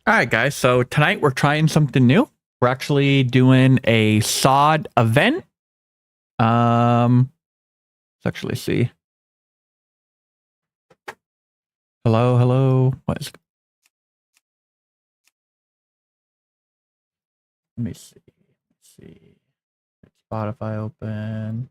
All right, guys. So tonight we're trying something new. We're actually doing a SoD event. Let's actually see. Hello, hello. What is? Let me see. Let's see. Spotify open.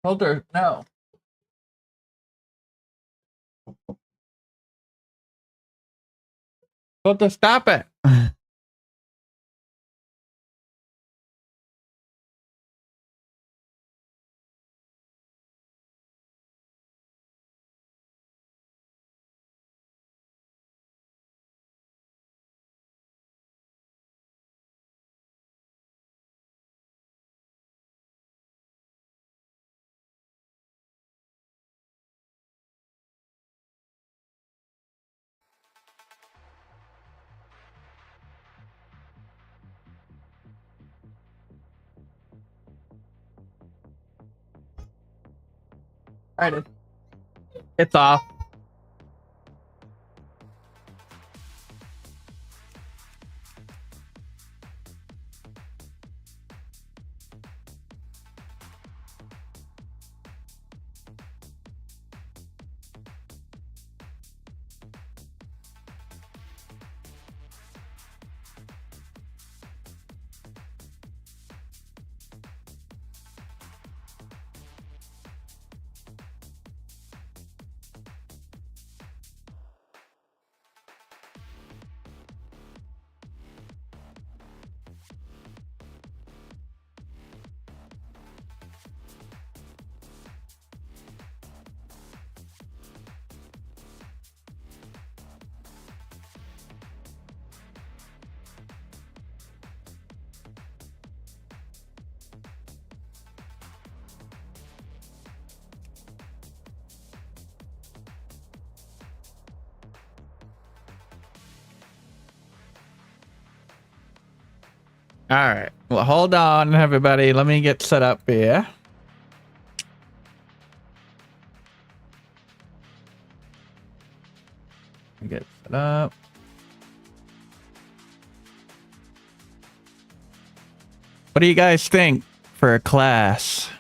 Holder, no. Holder, stop it. All right, it's off. All right. Well, hold on, everybody. Let me get set up here. Get set up. What do you guys think for a class?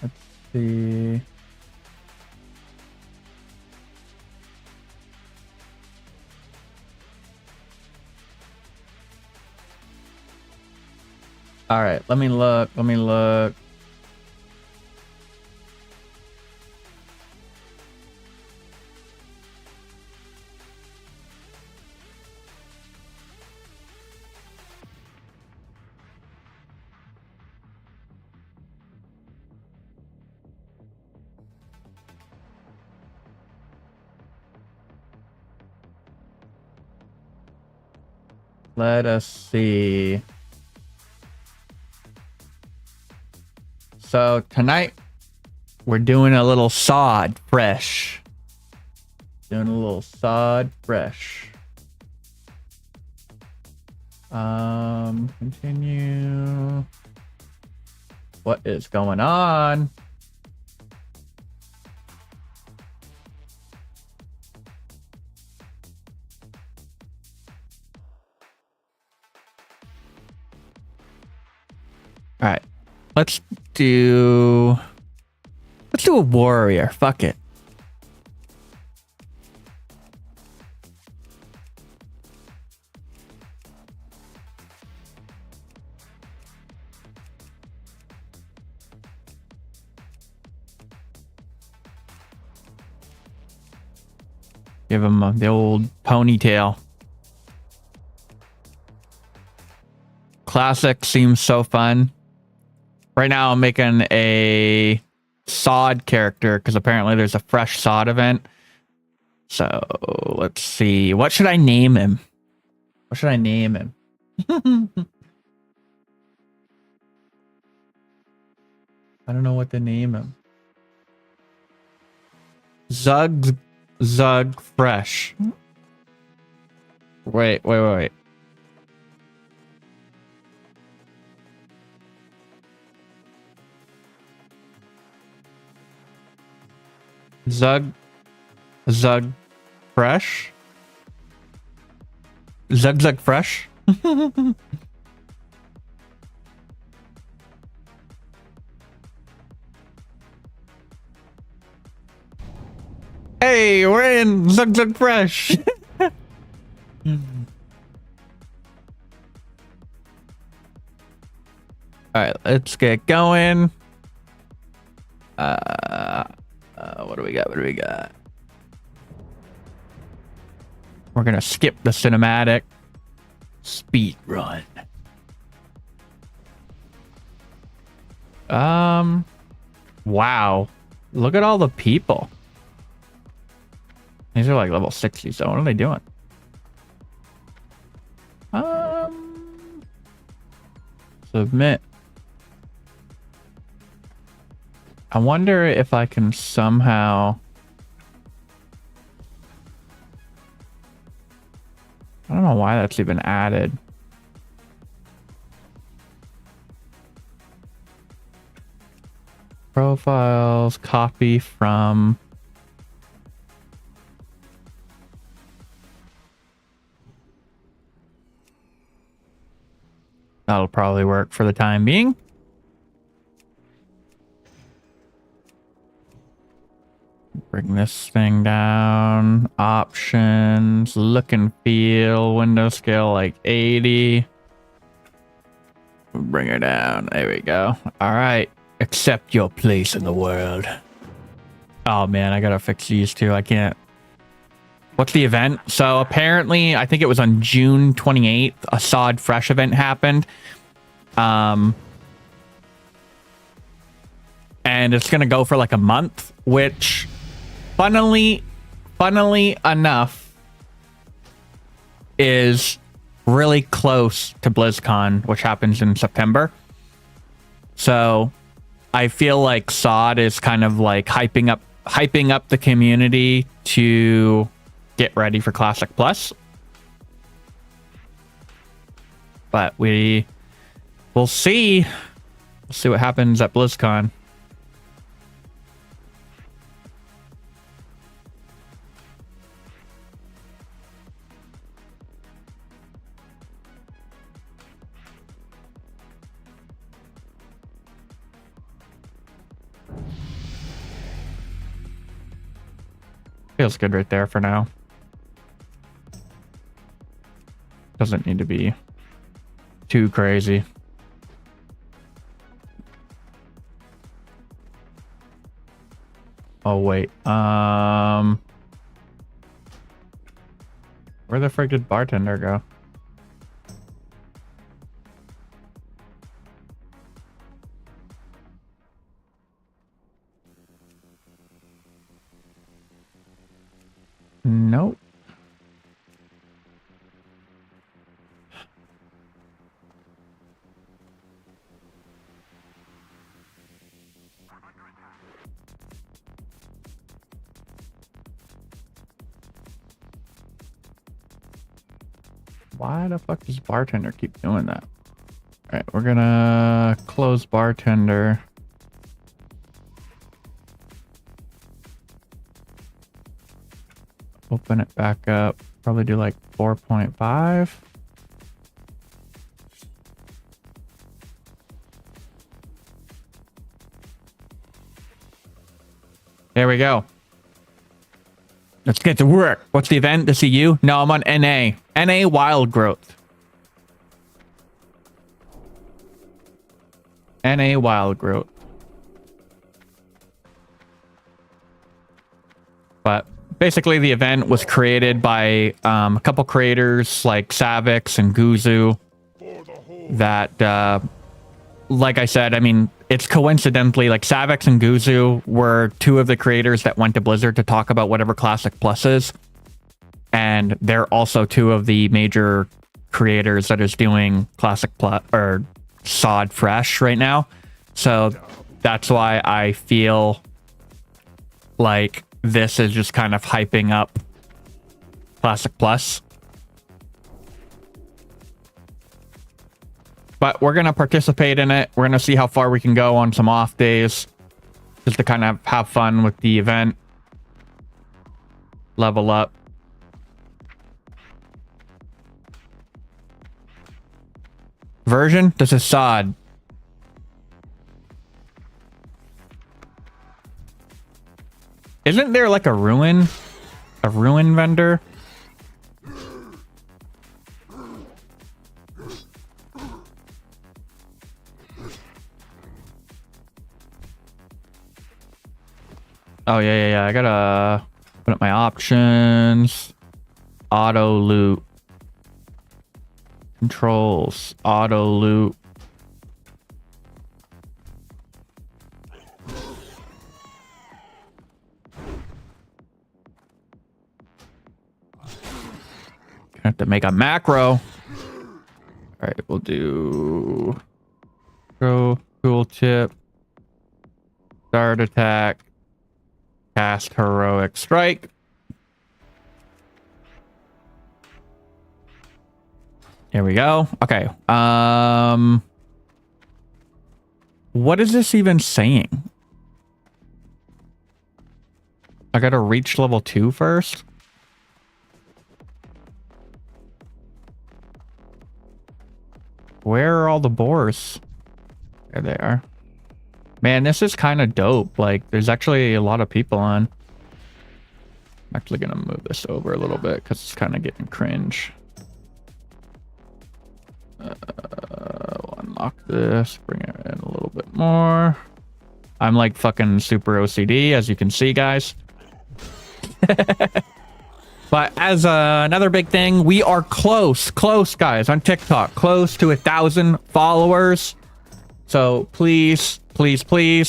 Let's see. All right, let me look. Let me look. Let us see. So tonight we're doing a little SoD fresh. Doing a little SoD fresh. Continue. What is going on? All right. Let's do a warrior. Fuck it. Give him the old ponytail. Classic seems so fun. Right now I'm making a SoD character because apparently there's a fresh SoD event. So let's see. What should I name him? What should I name him? I don't know what to name him. Zug Fresh. Wait. Zug Fresh? Zug Fresh? Hey, we're in Zug Fresh. Alright, let's get going. What do we got? We're gonna skip the cinematic. Speed run. Wow. Look at all the people. These are like level 60, so what are they doing? Submit. I wonder if I can somehow... I don't know why that's even added. Profiles, copy from... That'll probably work for the time being. Bring this thing down. Options, look and feel, window scale like 80. Bring her down. There we go. All right. Accept your place in the world. Oh man, I gotta fix these too. I can't. What's the event? So apparently, I think it was on June 28th, a SoD Fresh event happened. And it's gonna go for like a month, which funnily enough is really close to BlizzCon, which happens in September. So I feel like SoD is kind of like hyping up the community to get ready for Classic Plus. But we'll see. We'll see what happens at BlizzCon. Feels good right there for now. Doesn't need to be too crazy. Oh wait. Where the frick did bartender go? Nope. Why the fuck does bartender keep doing that? All right, we're gonna close bartender. Open it back up. Probably do like 4.5. There we go. Let's get to work. What's the event? To see you? No, I'm on NA. NA Wild Growth. NA Wild Growth. But basically the event was created by a couple creators like Savix and Guzu that, like I said, I mean, it's coincidentally like Savix and Guzu were two of the creators that went to Blizzard to talk about whatever Classic Plus is. And they're also two of the major creators that is doing Classic Plus or SoD Fresh right now. So that's why I feel like this is just kind of hyping up Classic Plus. But we're going to participate in it. We're going to see how far we can go on some off days. Just to kind of have fun with the event. Level up. Version? This is SoD. Isn't there like a ruin? A ruin vendor? Oh, yeah. I gotta put up my options. Auto loot. Controls. Auto loot. Gonna have to make a macro. All right, we'll do cool tip. Start attack. Cast heroic strike. Here we go. Okay. What is this even saying? I gotta reach level 2 first. Where are all the boars? There they are. Man, this is kind of dope. Like, there's actually a lot of people on. I'm actually gonna move this over a little bit because it's kind of getting cringe. We'll unlock this, bring it in a little bit more. I'm like fucking super OCD, as you can see, guys. But as another big thing, we are close, guys, on TikTok, close to 1,000 followers. So please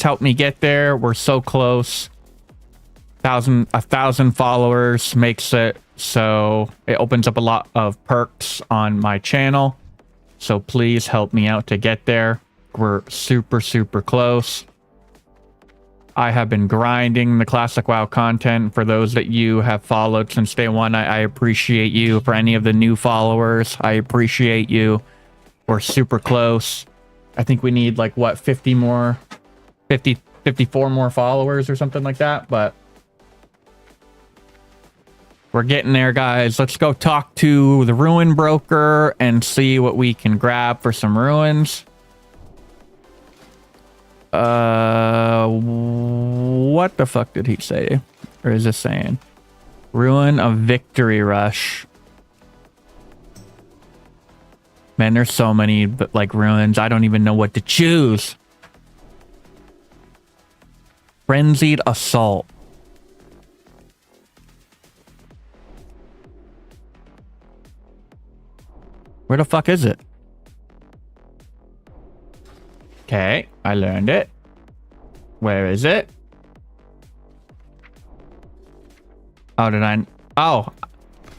help me get there. We're so close. 1,000 followers makes it so it opens up a lot of perks on my channel. So please help me out to get there. We're super close. I have been grinding the Classic WoW content. For those that you have followed since day one, I appreciate you. For any of the new followers, I appreciate you. We're super close. I think we need like, what, 54 more followers or something like that. But we're getting there, guys. Let's go talk to the ruin broker and see what we can grab for some ruins. What the fuck did he say? Or is this saying? Ruin of Victory Rush. Man, there's so many, but like ruins, I don't even know what to choose. Frenzied Assault. Where the fuck is it? Okay, I learned it. Where is it? Oh, did I? Oh,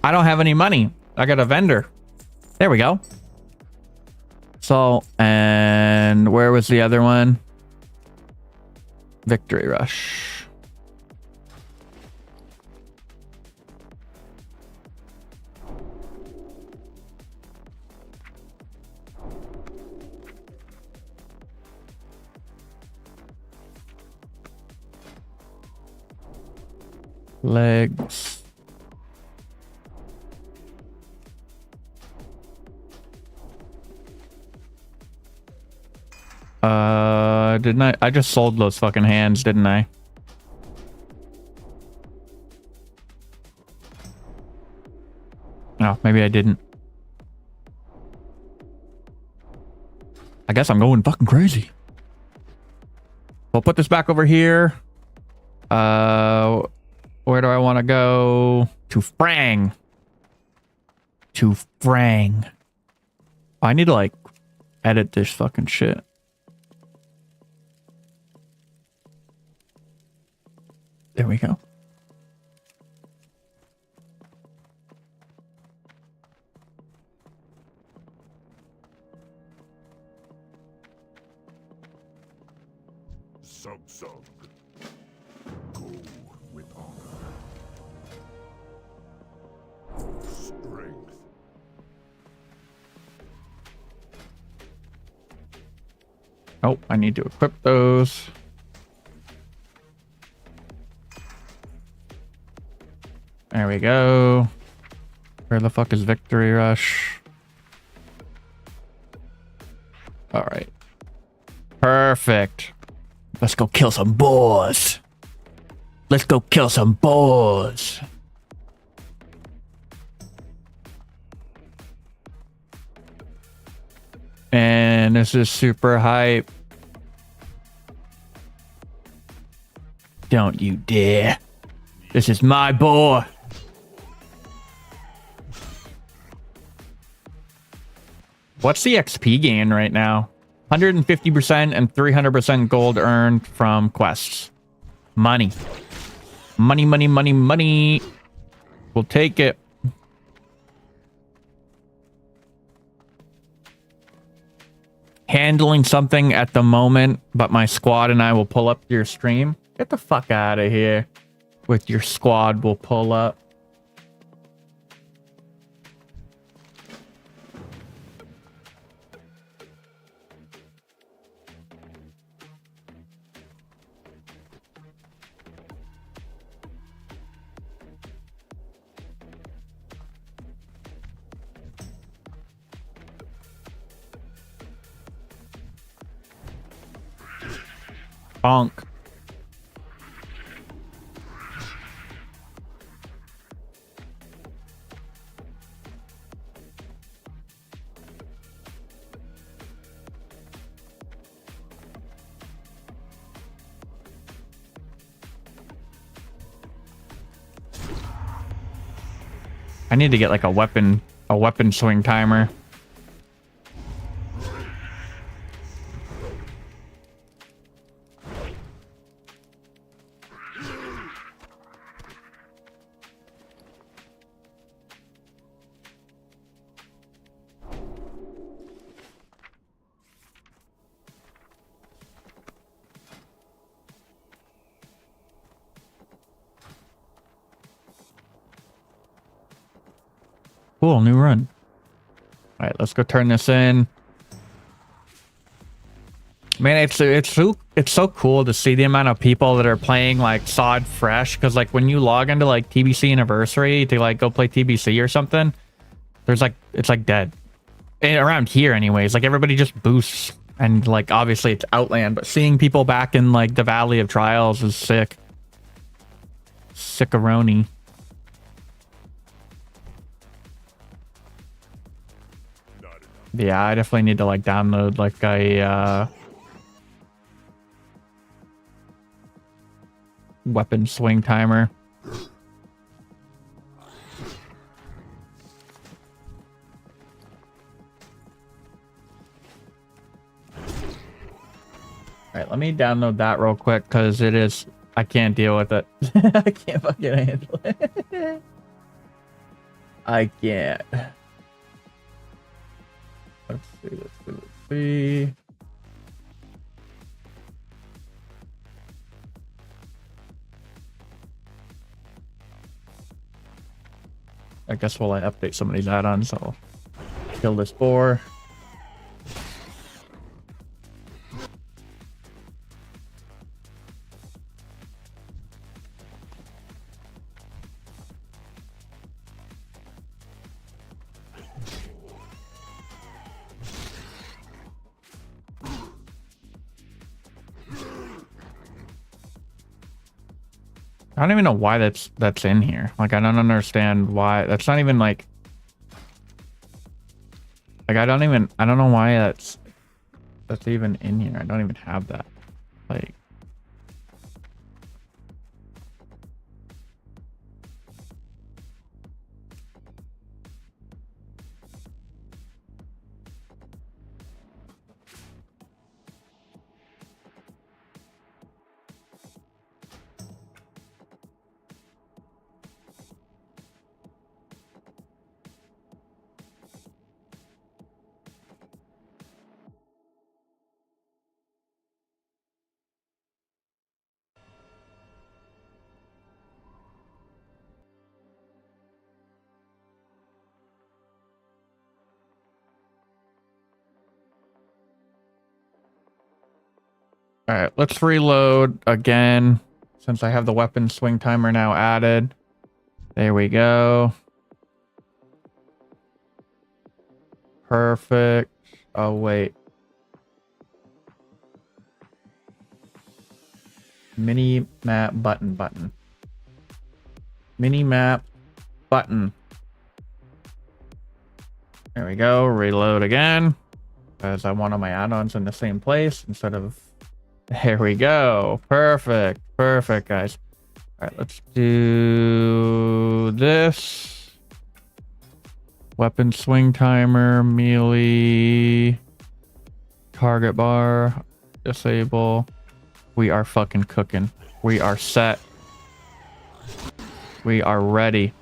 I don't have any money. I got a vendor. There we go. So, and where was the other one? Victory Rush. Legs. Didn't I? I just sold those fucking hands, didn't I? No, maybe I didn't. I guess I'm going fucking crazy. We'll put this back over here. Where do I want to go? To Frang. To Frang. I need to, like, edit this fucking shit. There we go. Sub. Go with honor. Strength. Oh, I need to equip those. There we go. Where the fuck is Victory Rush? All right. Perfect. Let's go kill some boars. Let's go kill some boars. And this is super hype. Don't you dare. This is my boar. What's the XP gain right now? 150% and 300% gold earned from quests. Money. Money, money, money, money. We'll take it. Handling something at the moment, but my squad and I will pull up your stream. Get the fuck out of here. With your squad, we'll pull up. Bonk. I need to get like a weapon swing timer. Cool, new run. All right, let's go turn this in. Man, it's so cool to see the amount of people that are playing like SoD fresh, because like when you log into like TBC Anniversary to like go play TBC or something, there's like it's like dead. And around here anyways, like everybody just boosts, and like obviously it's Outland, but seeing people back in like the Valley of Trials is sick. Sickaroni. Yeah, I definitely need to like download like a weapon swing timer. Alright, let me download that real quick because it is... I can't deal with it. I can't fucking handle it. I can't. Let's see. I guess while I update some of these add-ons, I'll kill this boar. I don't even know why that's in here. Like, I don't understand why. That's not even like I don't know why that's even in here. I don't even have that. Like, All right, let's reload again since I have the weapon swing timer now added. There we go. Perfect. Oh, wait. Mini map button. Mini map button. There we go. Reload again. Because I want all my add-ons in the same place instead of... There we go. Perfect. Perfect, guys. All right, let's do this. Weapon swing timer, melee, target bar, disable. We are fucking cooking. We are set. We are ready.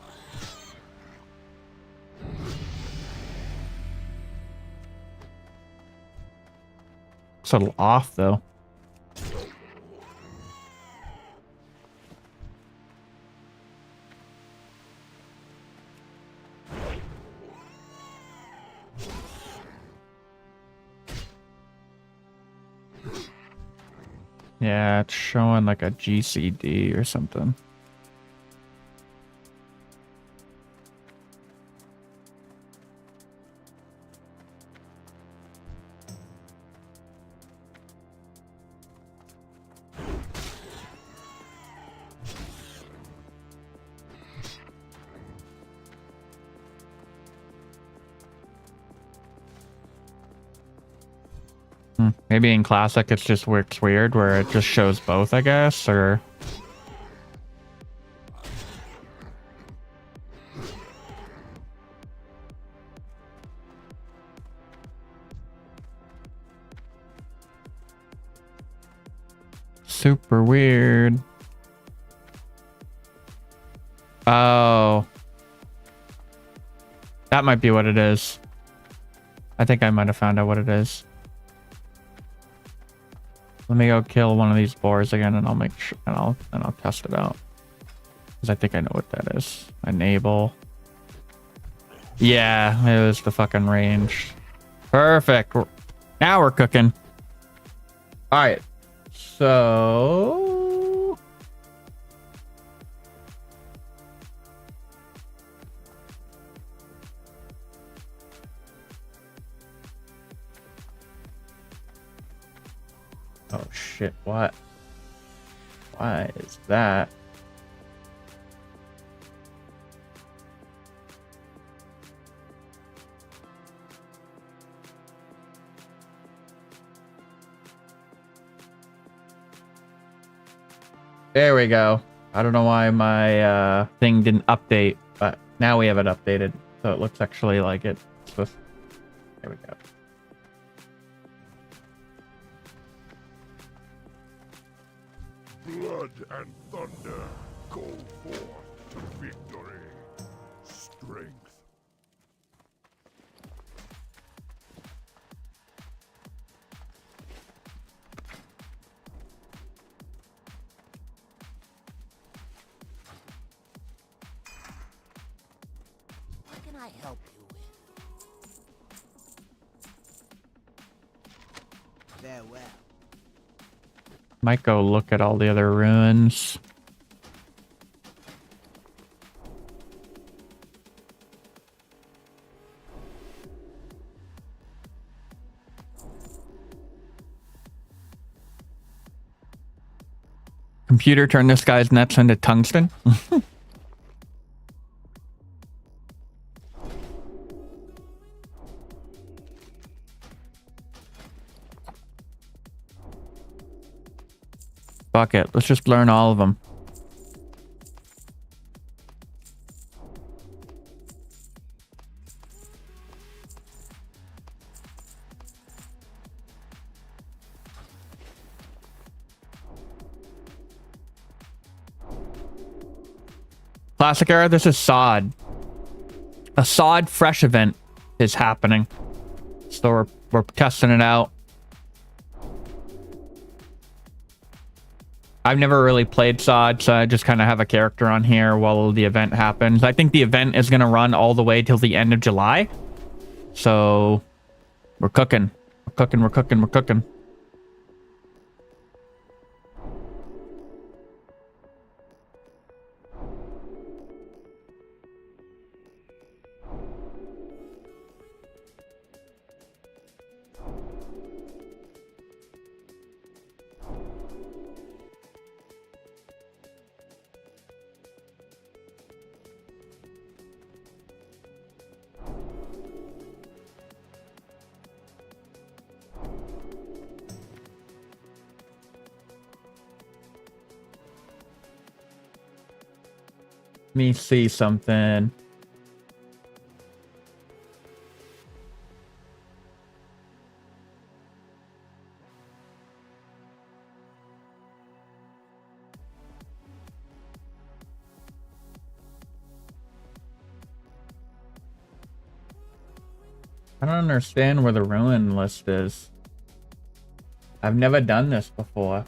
It's a little off though. Yeah, it's showing like a GCD or something. Maybe in Classic it's just works weird where it just shows both, I guess, or... Super weird. Oh. That might be what it is. I think I might have found out what it is. Let me go kill one of these boars again, and I'll make sure, and I'll test it out, because I think I know what that is. Enable. Yeah, it was the fucking range. Perfect. Now we're cooking. All right. So. Oh shit, what? Why is that? There we go. I don't know why my thing didn't update, but now we have it updated. So it looks actually like it's supposed. There we go. Blood and thunder, go forth to victory. Strength. What can I help you with? Farewell. Might go look at all the other ruins. Computer, turn this guy's nuts into tungsten. Fuck it. Let's just learn all of them. Classic era, this is SoD. A SoD fresh event is happening. So we're testing it out. I've never really played SoD, so I just kind of have a character on here while the event happens. I think the event is going to run all the way till the end of July. So we're cooking. We're cooking, we're cooking, we're cooking. Let me see something. I don't understand where the ruin list is. I've never done this before.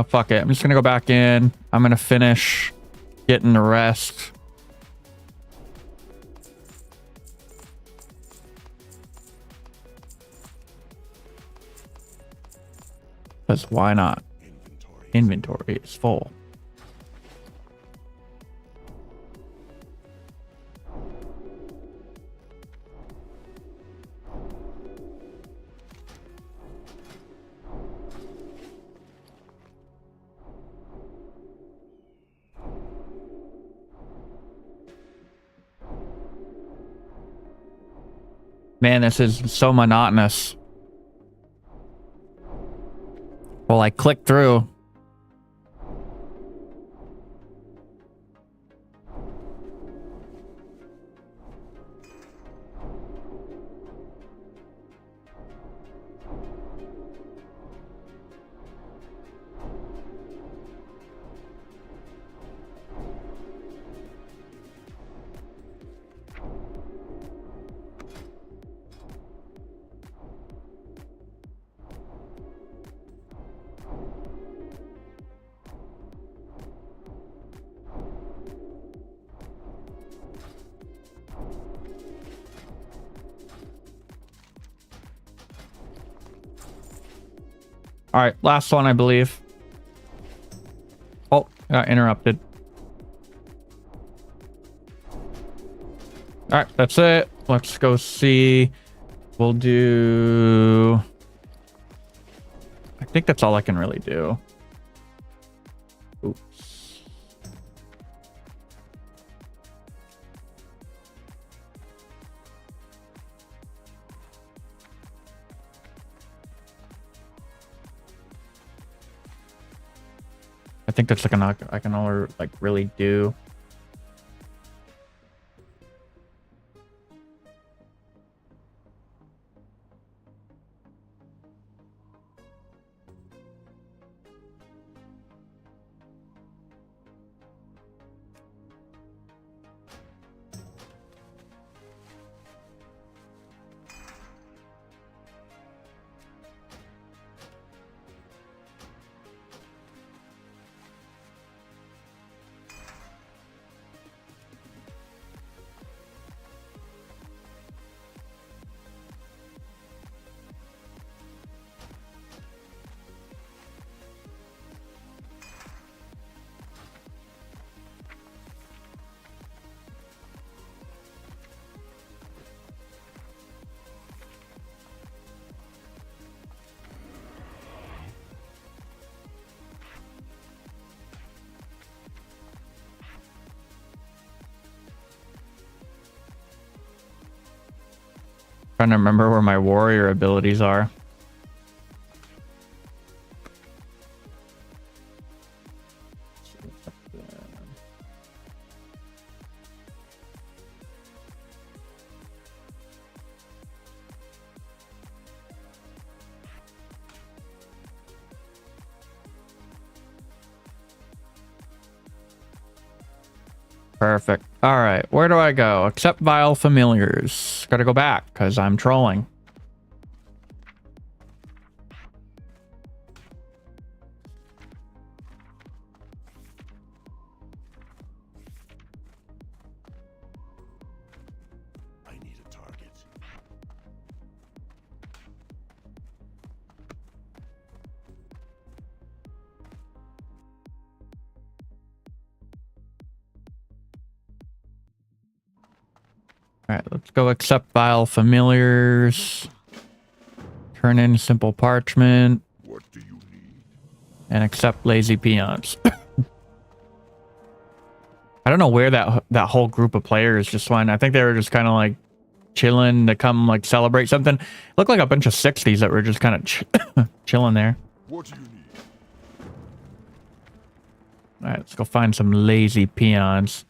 Fuck it. I'm just gonna go back in. I'm gonna finish getting the rest. Because why not? Inventory is full. Man, this is so monotonous. Well, I click through. All right, last one, I believe. Oh, got interrupted. All right, that's it. Let's go see. We'll do... I think that's all I can really do. Oops. I think that's like I can only like really do. Trying to remember where my warrior abilities are. Perfect. All right, where do I go? Accept vile familiars. Gotta go back because I'm trolling. I need a target. right, let's go accept vile familiars. Turn in simple parchment. What do you need? And accept lazy peons. I don't know where that whole group of players just went. I think they were just kind of like chilling to come like celebrate something. Looked like a bunch of 60s that were just kind of chilling there. What do you need? All right, let's go find some lazy peons.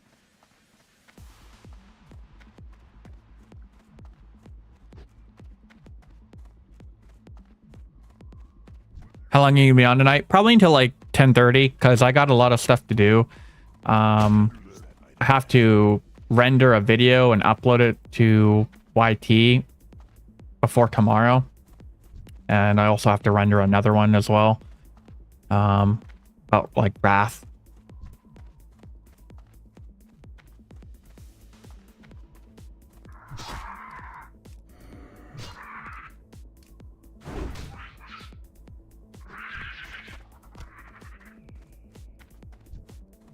How long are you gonna be on tonight? Probably until like 10:30, because I got a lot of stuff to do. I have to render a video and upload it to YT before tomorrow. And I also have to render another one as well. About like Wrath.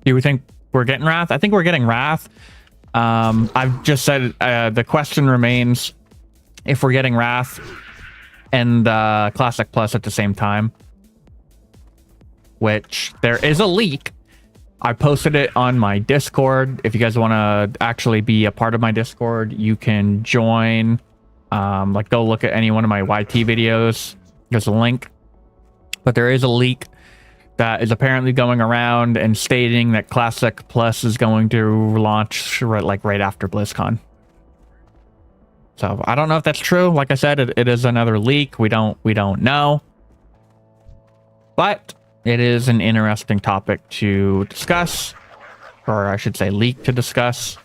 Do you think we're getting Wrath? I think we're getting Wrath. I've just said the question remains if we're getting Wrath and Classic Plus at the same time. Which there is a leak. I posted it on my Discord. If you guys want to actually be a part of my Discord, you can join. Like go look at any one of my YT videos. There's a link. But there is a leak that is apparently going around and stating that Classic Plus is going to launch right after BlizzCon. So I don't know if that's true. Like I said, it is another leak. We don't know. But it is an interesting topic to discuss, or I should say leak to discuss.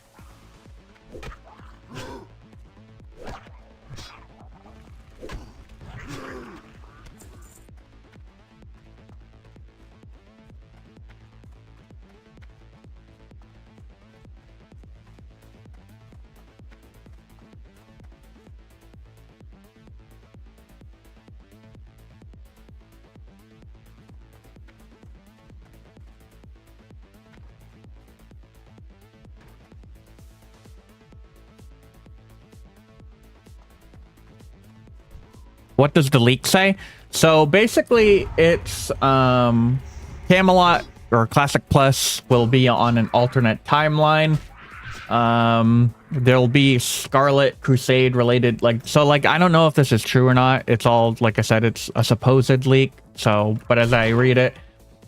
What does the leak say? So basically it's Camelot or Classic Plus will be on an alternate timeline. There'll be Scarlet Crusade related, I don't know if this is true or not. It's all, like I said, it's a supposed leak. So, but as I read it,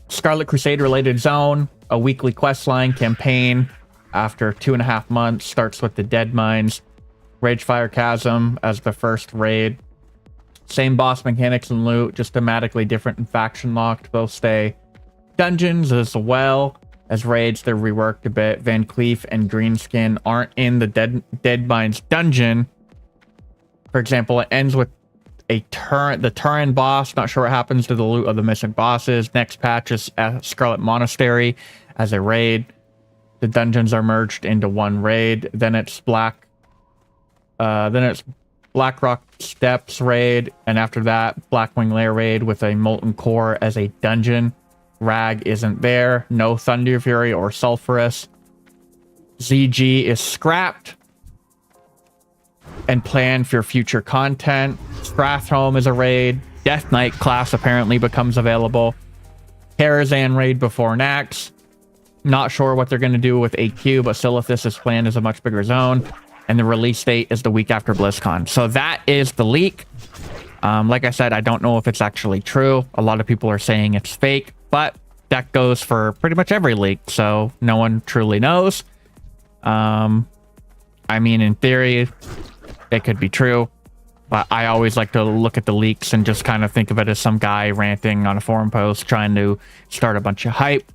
Scarlet Crusade related zone, a weekly questline campaign after 2.5 months, starts with the Dead Mines, Ragefire Chasm as the first raid. Same boss mechanics and loot, just thematically different and faction locked. Both stay dungeons as well as raids. They're reworked a bit. Van Cleef and Greenskin aren't in the Dead Mines dungeon. For example, it ends with the Turin boss. Not sure what happens to the loot of the missing bosses. Next patch is Scarlet Monastery as a raid. The dungeons are merged into one raid. Then it's Blackrock Steps raid, and after that, Blackwing Lair raid with a Molten Core as a dungeon. Rag isn't there. No Thunder Fury or Sulphurous. ZG is scrapped and planned for future content. Strathholm is a raid. Death Knight class apparently becomes available. Karazhan raid before Nax. Not sure what they're going to do with AQ, but Silithus is planned as a much bigger zone. And the release date is the week after BlizzCon. So that is the leak. Like I said, I don't know if it's actually true. A lot of people are saying it's fake, but that goes for pretty much every leak. So no one truly knows. I mean, in theory, it could be true. But I always like to look at the leaks and just kind of think of it as some guy ranting on a forum post trying to start a bunch of hype.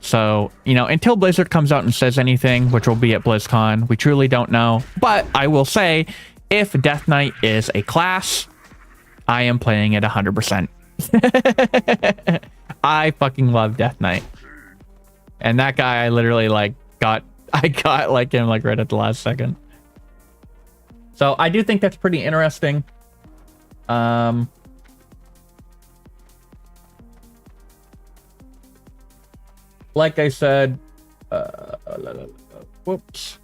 So, you know, until Blizzard comes out and says anything, which will be at BlizzCon, we truly don't know. But I will say, if Death Knight is a class, I am playing it 100%. I fucking love Death Knight. And that guy, I literally got him right at the last second. So I do think that's pretty interesting. Like I said, whoops.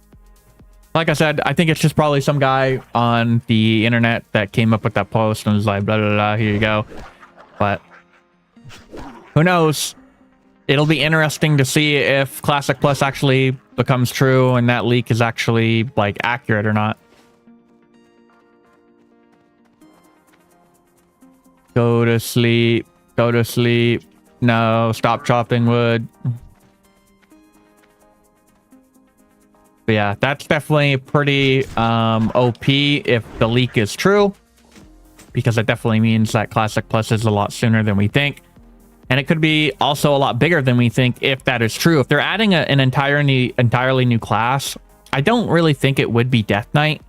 Like I said, I think it's just probably some guy on the internet that came up with that post and was like, blah, blah, blah, here you go. But who knows? It'll be interesting to see if Classic Plus actually becomes true and that leak is actually, like, accurate or not. Go to sleep. Go to sleep. No, stop chopping wood. But yeah, that's definitely pretty OP if the leak is true. Because it definitely means that Classic Plus is a lot sooner than we think. And it could be also a lot bigger than we think if that is true. If they're adding an entirely new class, I don't really think it would be Death Knight.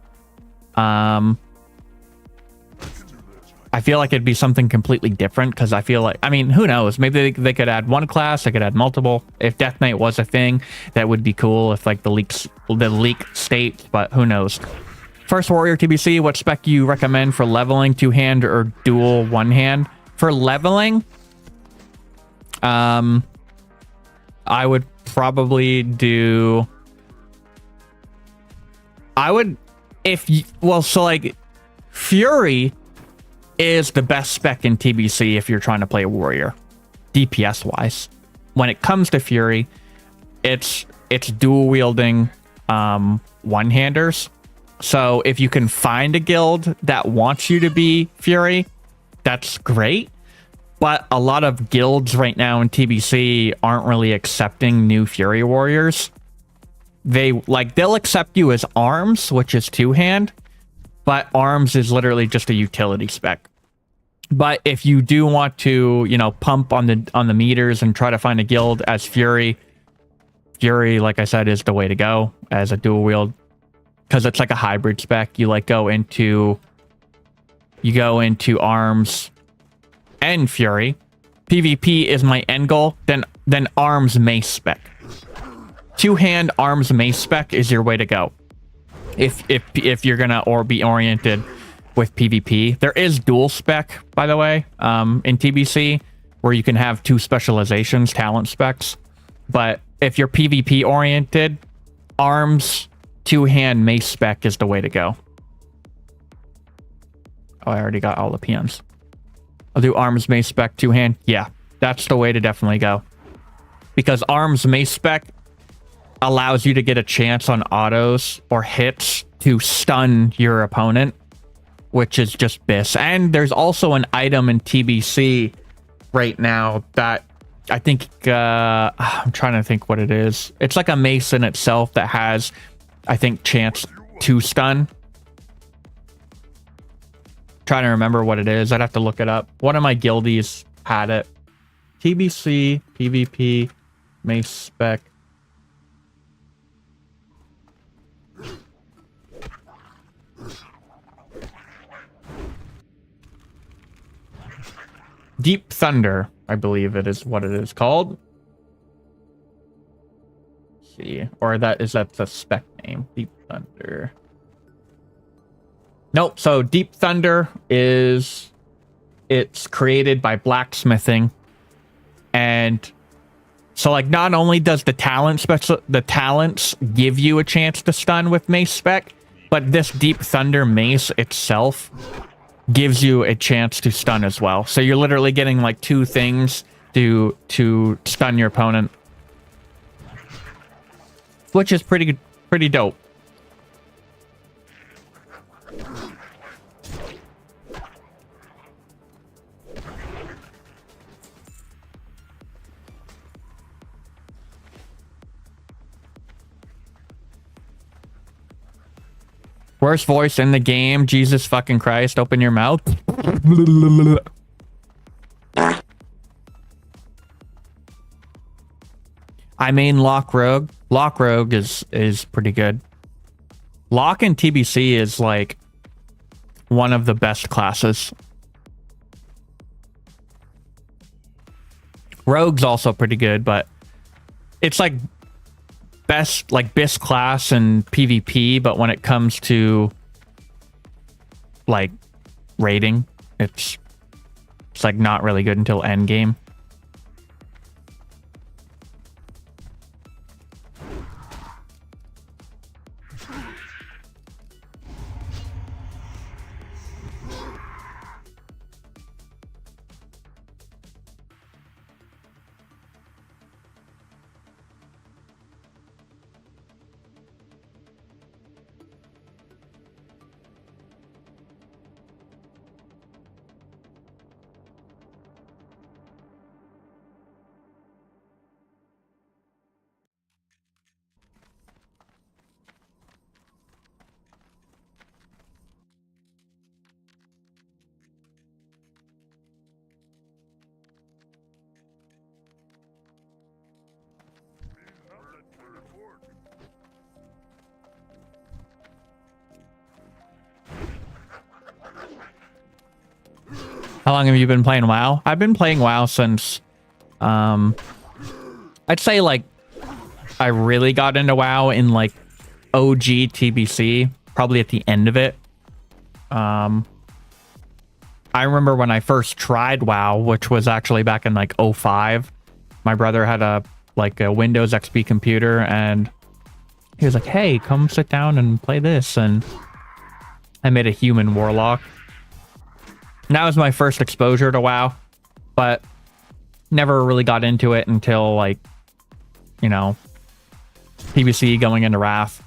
I feel like it'd be something completely different because I feel like, I mean, who knows? Maybe they could add one class, they could add multiple. If Death Knight was a thing, that would be cool if like the leak states, but who knows? First Warrior TBC, what spec you recommend for leveling two-hand or dual one-hand? For leveling, I would probably do... so like Fury is the best spec in TBC if you're trying to play a warrior, DPS wise. When it comes to Fury, it's dual wielding one-handers. So if you can find a guild that wants you to be Fury, that's great. But a lot of guilds right now in TBC aren't really accepting new Fury warriors. They'll accept you as arms, which is two-hand, but arms is literally just a utility spec. But if you do want to, you know, pump on the meters and try to find a guild as Fury, like I said, is the way to go as a dual wield, because it's like a hybrid spec. You go into arms and Fury. PvP is my end goal. Then arms mace spec. Two-hand arms mace spec is your way to go. If you're gonna be oriented with PvP. There is dual spec, by the way, in TBC, where you can have two specializations, talent specs. But if you're PvP oriented, arms two-hand mace spec is the way to go. Oh, I already got all the PMs. I'll do arms mace spec two-hand. Yeah, that's the way to definitely go. Because arms mace spec allows you to get a chance on autos or hits to stun your opponent, which is just BIS. And there's also an item in TBC right now that I think, I'm trying to think what it is. It's like a mace in itself that has, I think, chance to stun. Trying to remember what it is. I'd have to look it up. One of my guildies had it. TBC, PvP, mace spec. Deep Thunder, I believe it is what it is called. Let's see, or is that the spec name? Deep Thunder. Nope. So Deep Thunder it's created by blacksmithing, and so like not only does the talents give you a chance to stun with mace spec, but this Deep Thunder mace itself gives you a chance to stun as well. So you're literally getting like two things to stun your opponent, which is pretty dope. Worst voice in the game. Jesus fucking Christ. Open your mouth. I mean Lock Rogue. Lock Rogue is pretty good. Lock in TBC is like one of the best classes. Rogue's also pretty good, but it's like best like BIS class and PvP, but when it comes to like rating, it's like not really good until end game. How long have you been playing WoW? I've been playing WoW since, I'd say like I really got into WoW in like OG TBC, probably at the end of it. I remember when I first tried WoW, which was actually back in like 05. My brother had a Windows XP computer, and he was like, hey, come sit down and play this. And I made a human warlock. And that was my first exposure to WoW, but never really got into it until like, you know, PvC going into Wrath.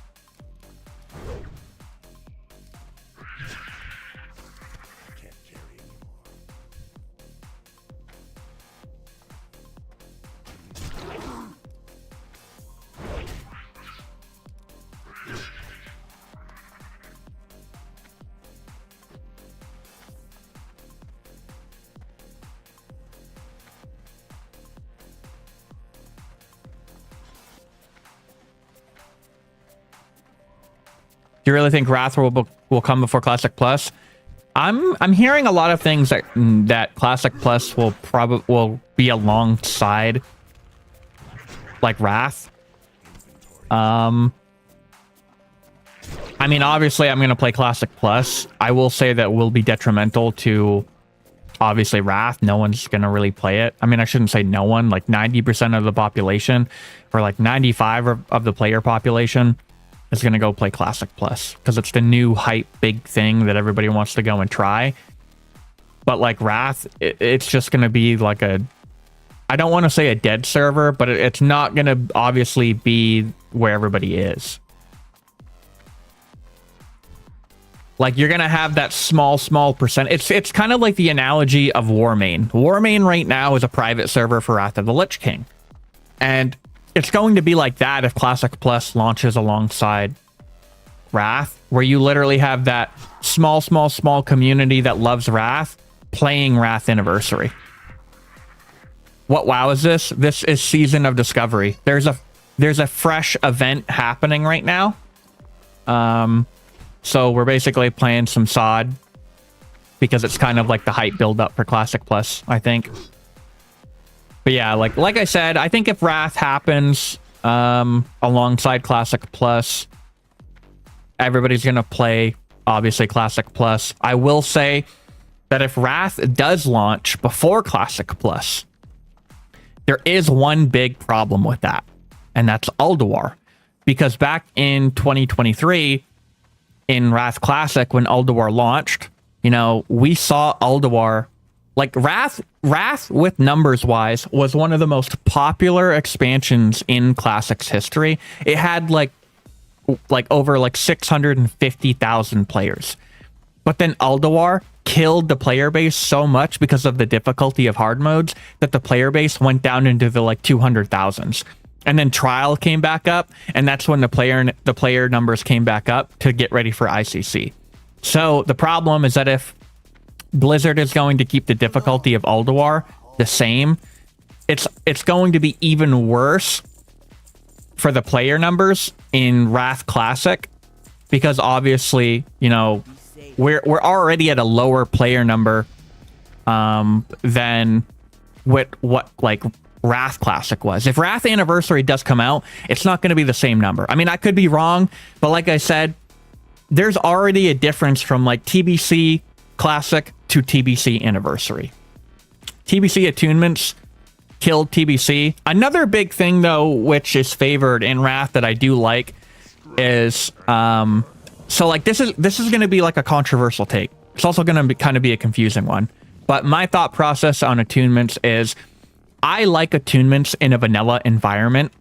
Do you really think Wrath will come before Classic Plus? I'm hearing a lot of things that Classic Plus will be alongside like Wrath. I mean, obviously I'm gonna play Classic Plus. I will say that will be detrimental to obviously Wrath. No one's gonna really play it. I mean, I shouldn't say no one. Like 90% of the population, or like 95 of the player population, is going to go play Classic Plus because it's the new hype big thing that everybody wants to go and try. But like Wrath, it's just going to be like I don't want to say a dead server, but it's not going to obviously be where everybody is. Like you're going to have that small percent. It's kind of like the analogy of Warmain. Warmain right now is a private server for Wrath of the Lich King. And it's going to be like that if Classic Plus launches alongside Wrath, where you literally have that small community that loves Wrath playing Wrath Anniversary. What WoW is this? This is Season of Discovery. There's a fresh event happening right now. So we're basically playing some SoD because it's kind of like the hype build up for Classic Plus, I think. But yeah, like I said, I think if Wrath happens alongside Classic Plus, everybody's going to play, obviously, Classic Plus. I will say that if Wrath does launch before Classic Plus, there is one big problem with that, and that's Ulduar. Because back in 2023, in Wrath Classic, when Ulduar launched, you know, we saw Ulduar. Like Wrath with numbers wise was one of the most popular expansions in Classic's history. It had like over like 650,000 players. But then Ulduar killed the player base so much because of the difficulty of hard modes that the player base went down into the like 200,000s. And then Trial came back up, and that's when the player numbers came back up to get ready for ICC. So the problem is that if Blizzard is going to keep the difficulty of Ulduar the same, it's going to be even worse for the player numbers in Wrath Classic, because obviously, you know, we're already at a lower player number than what like Wrath Classic was. If Wrath Anniversary does come out, it's not going to be the same number. I mean, I could be wrong, but like I said, there's already a difference from like TBC Classic to TBC Anniversary. TBC attunements killed TBC. Another big thing though, which is favored in Wrath that I do like, is so like this is going to be like a controversial take. It's also going to kind of be a confusing one. But my thought process on attunements is I like attunements in a vanilla environment,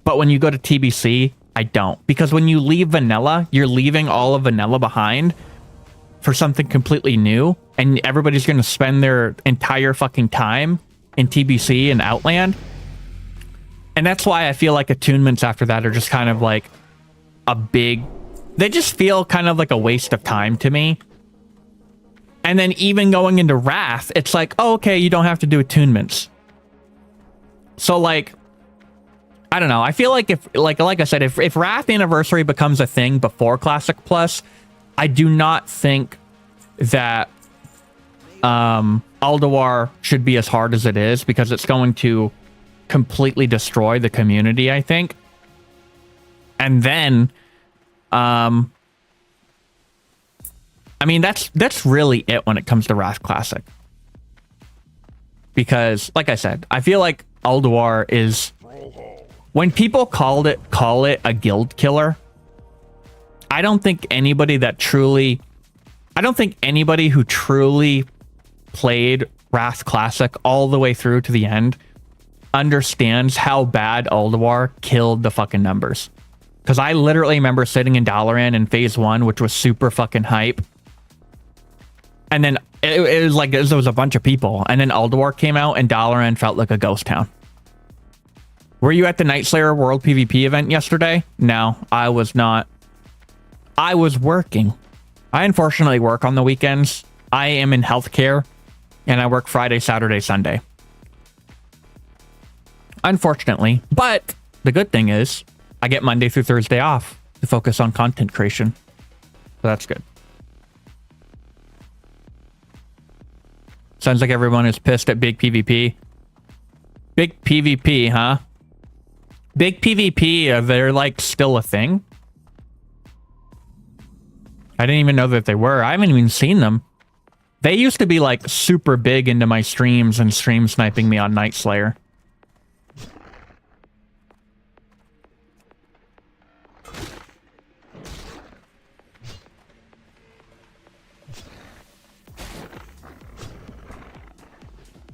but when you go to TBC, I don't. Because when you leave vanilla, you're leaving all of vanilla behind for something completely new, and everybody's going to spend their entire fucking time in TBC and Outland. And that's why I feel like attunements after that are just kind of like they just feel kind of like a waste of time to me. And then even going into Wrath, it's like, oh, okay, you don't have to do attunements. So like, I don't know. I feel like if, like I said, if Wrath Anniversary becomes a thing before Classic Plus, I do not think that Alduar should be as hard as it is because it's going to completely destroy the community, I think. And then, I mean, that's really it when it comes to Wrath Classic. Because, like I said, I feel like Alduar is... When people call it a guild killer, I don't think anybody who truly played Wrath Classic all the way through to the end understands how bad Alduar killed the fucking numbers. Because I literally remember sitting in Dalaran in phase 1, which was super fucking hype. And then it was like there was a bunch of people. And then Alduar came out and Dalaran felt like a ghost town. Were you at the Nightslayer World PvP event yesterday? No, I was not. I was working. I unfortunately work on the weekends. I am in healthcare. And I work Friday, Saturday, Sunday. Unfortunately. But the good thing is, I get Monday through Thursday off to focus on content creation. So that's good. Sounds like everyone is pissed at big PvP. Big PvP, huh? Big PvP, they're like still a thing? I didn't even know that they were. I haven't even seen them. They used to be like super big into my streams and stream sniping me on Nightslayer.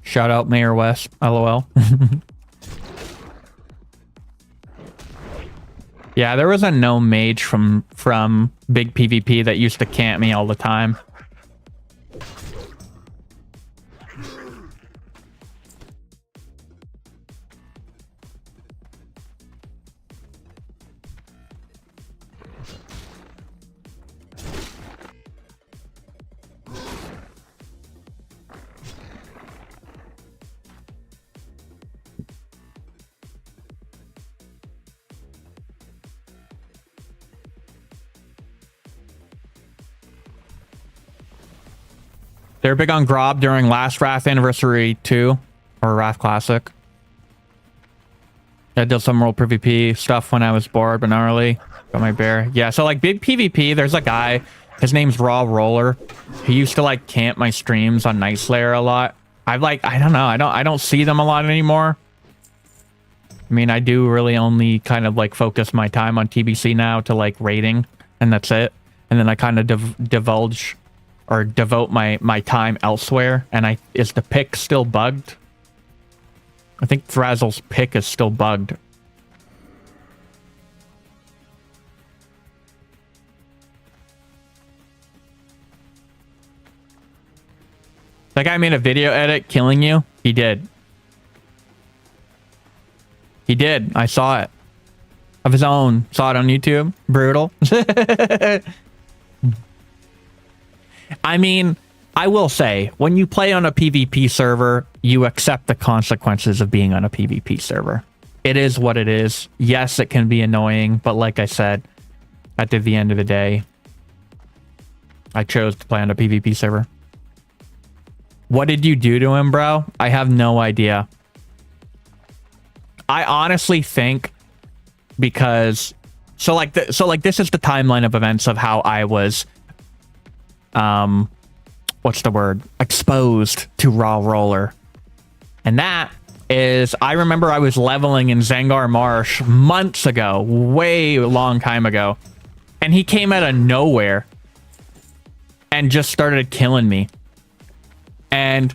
Shout out Mayor West, LOL. Yeah, there was a no mage from big PvP that used to camp me all the time. They're big on Grob during last Wrath Anniversary 2 or Wrath Classic. I did some World PvP stuff when I was bored, but not really. Got my bear. Yeah, so like big PvP, there's a guy, his name's Raw Roller. He used to like camp my streams on Nightslayer a lot. I don't know, I don't see them a lot anymore. I mean, I do really only kind of like focus my time on TBC now to like raiding, and that's it. And then I kind of divulge or devote my time elsewhere. And is the pick still bugged? I think Thrazzle's pick is still bugged. That guy made a video edit killing you? He did. He did. I saw it. Of his own. Saw it on YouTube. Brutal. I mean, I will say, when you play on a PvP server, you accept the consequences of being on a PvP server. It is what it is. Yes, it can be annoying, but like I said, at the end of the day, I chose to play on a PvP server. What did you do to him, bro? I have no idea. I honestly think because... So like this is the timeline of events of how I was... what's the word? Exposed to Raw Roller. And that is, I remember I was leveling in Zangar Marsh months ago, way long time ago. And he came out of nowhere and just started killing me. And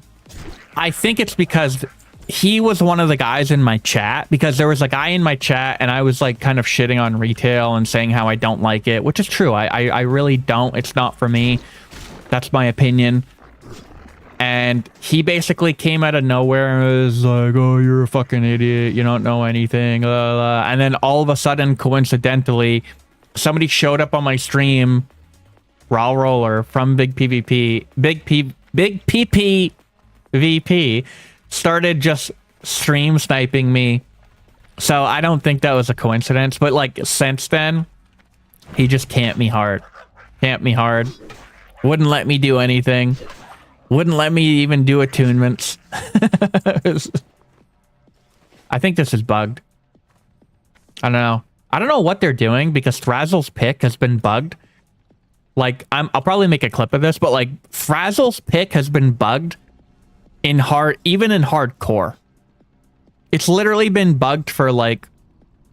I think it's because he was one of the guys in my chat, because there was a guy in my chat and I was like kind of shitting on retail and saying how I don't like it, which is true. I really don't. It's not for me. That's my opinion. And he basically came out of nowhere and was like, oh, you're a fucking idiot. You don't know anything. And then all of a sudden, coincidentally, somebody showed up on my stream, Raw Roller from Big PvP, Big PPVP, started just stream sniping me. So I don't think that was a coincidence. But like since then, he just camped me hard. Camped me hard. Wouldn't let me do anything. Wouldn't let me even do attunements. I think this is bugged. I don't know. I don't know what they're doing because Thrazzle's pick has been bugged. Like, I'll probably make a clip of this, but like Thrazzle's pick has been bugged in even in hardcore. It's literally been bugged for like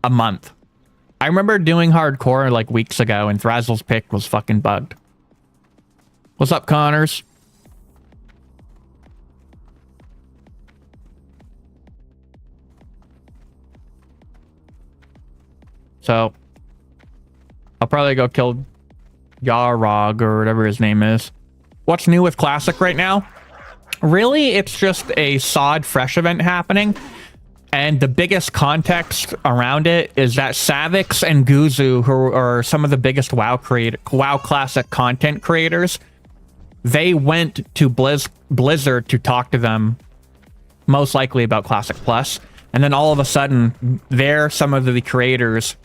a month. I remember doing hardcore like weeks ago and Thrazzle's pick was fucking bugged. What's up, Connors? So, I'll probably go kill Yarog or whatever his name is. What's new with Classic right now? Really, it's just a SoD Fresh event happening. And the biggest context around it is that Savix and Guzu, who are some of the biggest WoW Classic content creators, they went to Blizzard to talk to them, most likely about Classic Plus. And then all of a sudden, they're some of the creators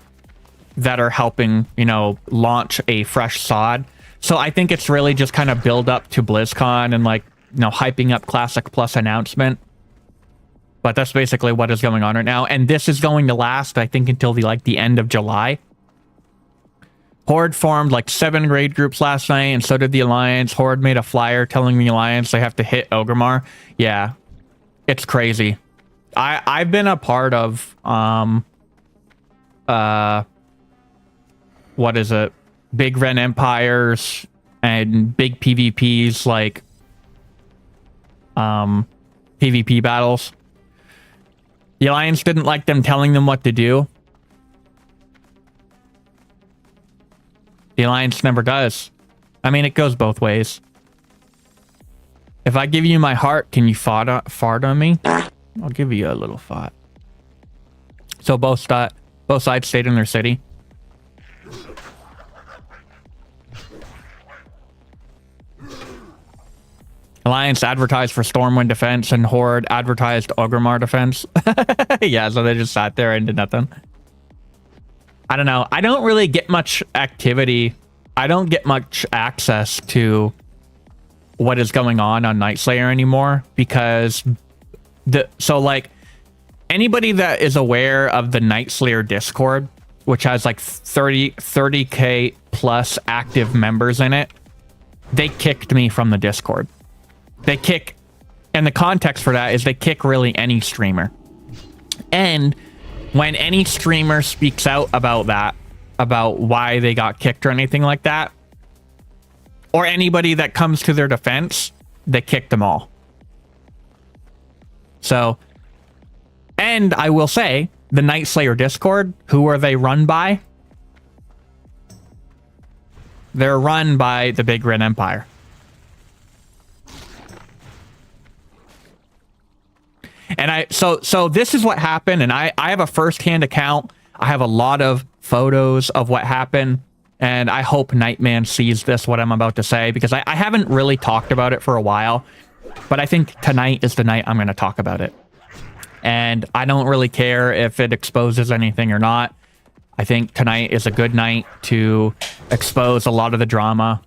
that are helping, you know, launch a fresh SoD. So I think it's really just kind of build up to BlizzCon and like, you know, hyping up Classic Plus announcement. But that's basically what is going on right now. And this is going to last, I think, until the end of July. Horde formed like 7 raid groups last night, and so did the Alliance. Horde made a flyer telling the Alliance they have to hit Orgrimmar. Yeah, it's crazy. I've been a part of what is it? Big Ren Empires and big PvPs like PvP battles. The Alliance didn't like them telling them what to do. The Alliance never does. I mean, it goes both ways. If I give you my heart, can you fart on me? I'll give you a little fart. So both sides stayed in their city. Alliance advertised for Stormwind defense and Horde advertised Orgrimmar defense. Yeah, so they just sat there and did nothing. I don't know. I don't really get much activity. I don't get much access to what is going on Nightslayer anymore because so like anybody that is aware of the Nightslayer Discord, which has like 30k plus active members in it, they kicked me from the Discord. They kick, and the context for that is they kick really any streamer. And when any streamer speaks out about that, about why they got kicked or anything like that, or anybody that comes to their defense, they kick them all. So, and I will say, the Nightslayer Discord, who are they run by? They're run by the Big Red Empire. And so this is what happened, and I have a first-hand account. I have a lot of photos of what happened, and I hope Nightman sees this, what I'm about to say, because I haven't really talked about it for a while, but I think tonight is the night I'm going to talk about it. And I don't really care if it exposes anything or not. I think tonight is a good night to expose a lot of the drama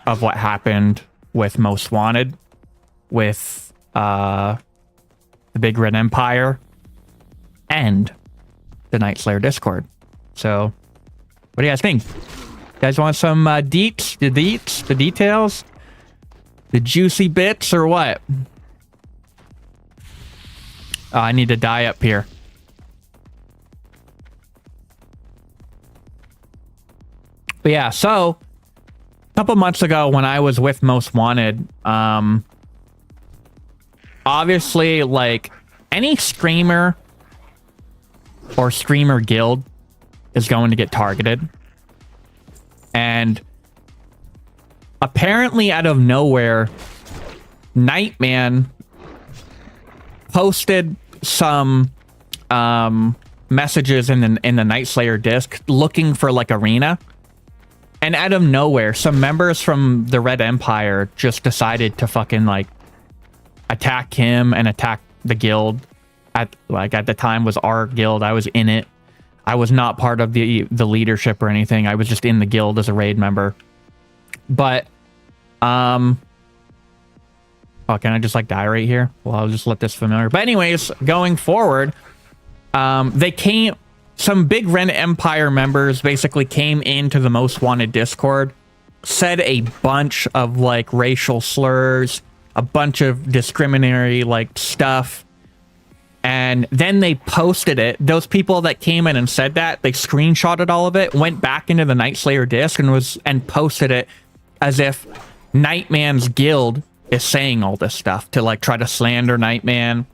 of what happened with Most Wanted, with the Big Red Empire, and the Nightslayer Discord. So, what do you guys think? You guys want some deets? The details? The juicy bits, or what? Oh, I need to die up here. But yeah, so a couple months ago when I was with Most Wanted, obviously, like, any streamer or streamer guild is going to get targeted. And apparently out of nowhere, Nightman posted some messages in the Nightslayer disc looking for like arena. And out of nowhere, some members from the Red Empire just decided to fucking like attack him and attack the guild. At the time was our guild. I was in it. I was not part of the leadership or anything. I was just in the guild as a raid member. But Oh, can I just like die right here? Well, I'll just let this familiar. But anyways, going forward, some big Red Empire members basically came into the Most Wanted Discord, said a bunch of like racial slurs, a bunch of discriminatory like stuff. And then they posted it. Those people that came in and said that, they screenshotted all of it, went back into the Night Slayer disc and posted it as if Nightman's guild is saying all this stuff to like try to slander Nightman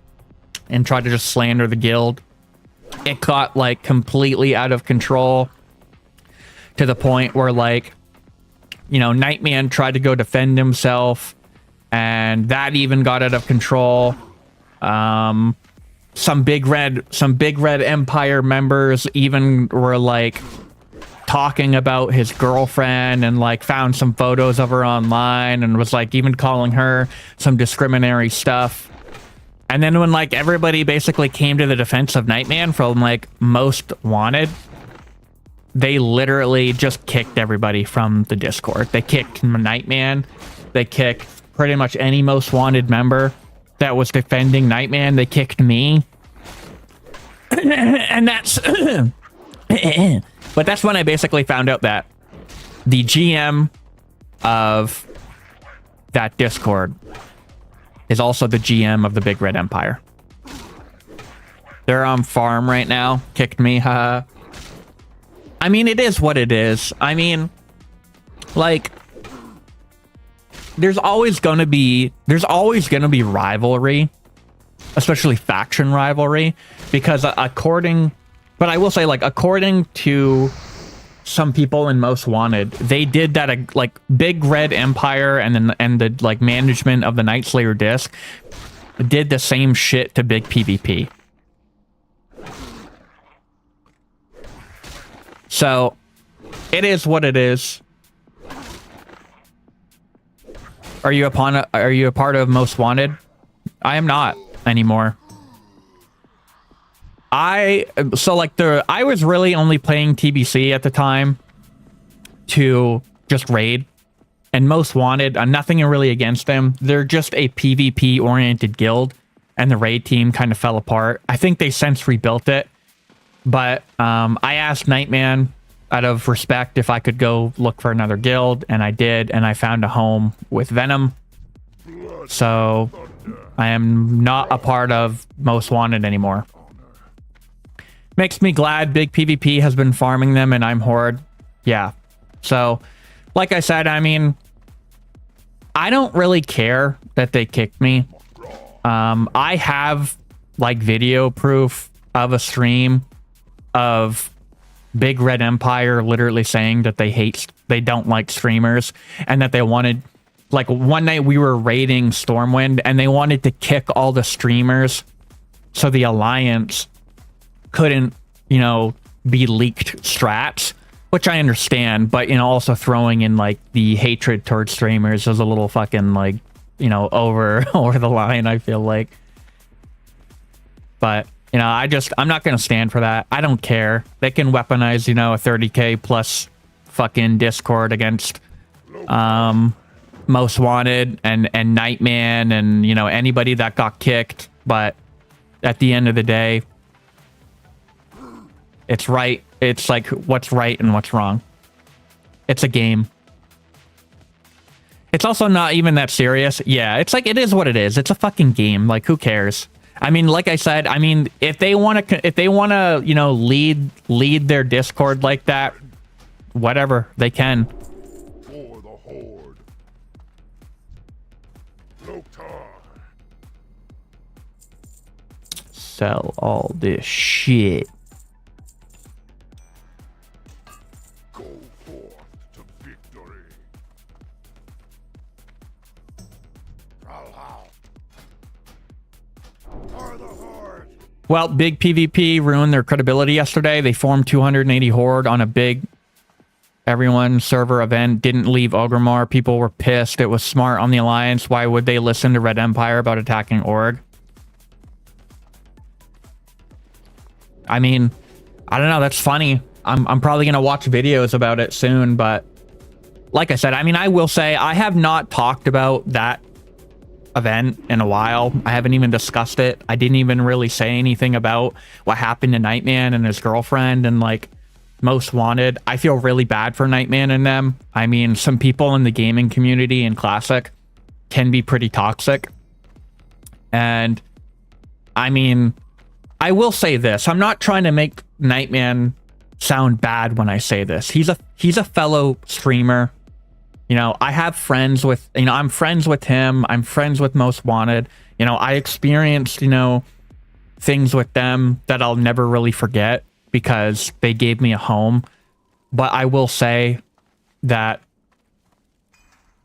and try to just slander the guild. It got like completely out of control to the point where like, you know, Nightman tried to go defend himself and that even got out of control. Some big red Empire members even were like talking about his girlfriend and like found some photos of her online and was like even calling her some discriminatory stuff. And then when like everybody basically came to the defense of Nightman from like Most Wanted, they literally just kicked everybody from the Discord. They kicked Nightman. They kicked pretty much any Most Wanted member that was defending Nightman. They kicked me. And that's but that's when I basically found out that the GM of that Discord is also the GM of the Big Red Empire. They're on farm right now. Kicked me, haha. I mean, it is what it is. I mean, like, there's always gonna be rivalry, especially faction rivalry, because according to some people in Most Wanted, they did that like Big Red Empire and the like management of the Night Slayer disc did the same shit to Big PvP. So it is what it is. Are you a part of Most Wanted? I am not anymore. I was really only playing TBC at the time to just raid, and Most Wanted, nothing really against them. They're just a PvP oriented guild, and the raid team kind of fell apart. I think they since rebuilt it, but I asked Nightman out of respect if I could go look for another guild, and I did, and I found a home with Venom. So I am not a part of Most Wanted anymore. Makes me glad Big PvP has been farming them and I'm Horde. Yeah. So, like I said, I mean, I don't really care that they kicked me. I have, like, video proof of a stream of Big Red Empire literally saying that they don't like streamers and that they wanted... Like, one night we were raiding Stormwind and they wanted to kick all the streamers so the Alliance couldn't, you know, be leaked strats, which I understand, but, you know, also throwing in, like, the hatred towards streamers is a little fucking, like, you know, over the line, I feel like. But, you know, I'm not going to stand for that. I don't care. They can weaponize, you know, a 30k plus fucking Discord against, Most Wanted and Nightman and, you know, anybody that got kicked, but at the end of the day, it's right. It's like what's right and what's wrong. It's a game. It's also not even that serious. Yeah, it's like, it is what it is. It's a fucking game. Like, who cares? I mean, like I said, I mean, if they want to, you know, lead their Discord like that, whatever, they can. For the Horde. Loktar. Sell all this shit. Go forth to victory. For the Horde. Well, Big PvP ruined their credibility yesterday. They formed 280 Horde on a big everyone server event. Didn't leave Ogremar. People were pissed. It was smart on the Alliance. Why would they listen to Red Empire about attacking Org? I mean, I don't know. That's funny. I'm probably going to watch videos about it soon, but like I said, I mean, I will say I have not talked about that event in a while. I haven't even discussed it. I didn't even really say anything about what happened to Nightman and his girlfriend and like Most Wanted. I feel really bad for Nightman and them. I mean, some people in the gaming community in Classic can be pretty toxic. And I mean, I will say this. I'm not trying to make Nightman sound bad when I say this. He's a fellow streamer. You know, I have friends with, you know, I'm friends with him. I'm friends with Most Wanted. You know, I experienced, you know, things with them that I'll never really forget because they gave me a home. But I will say that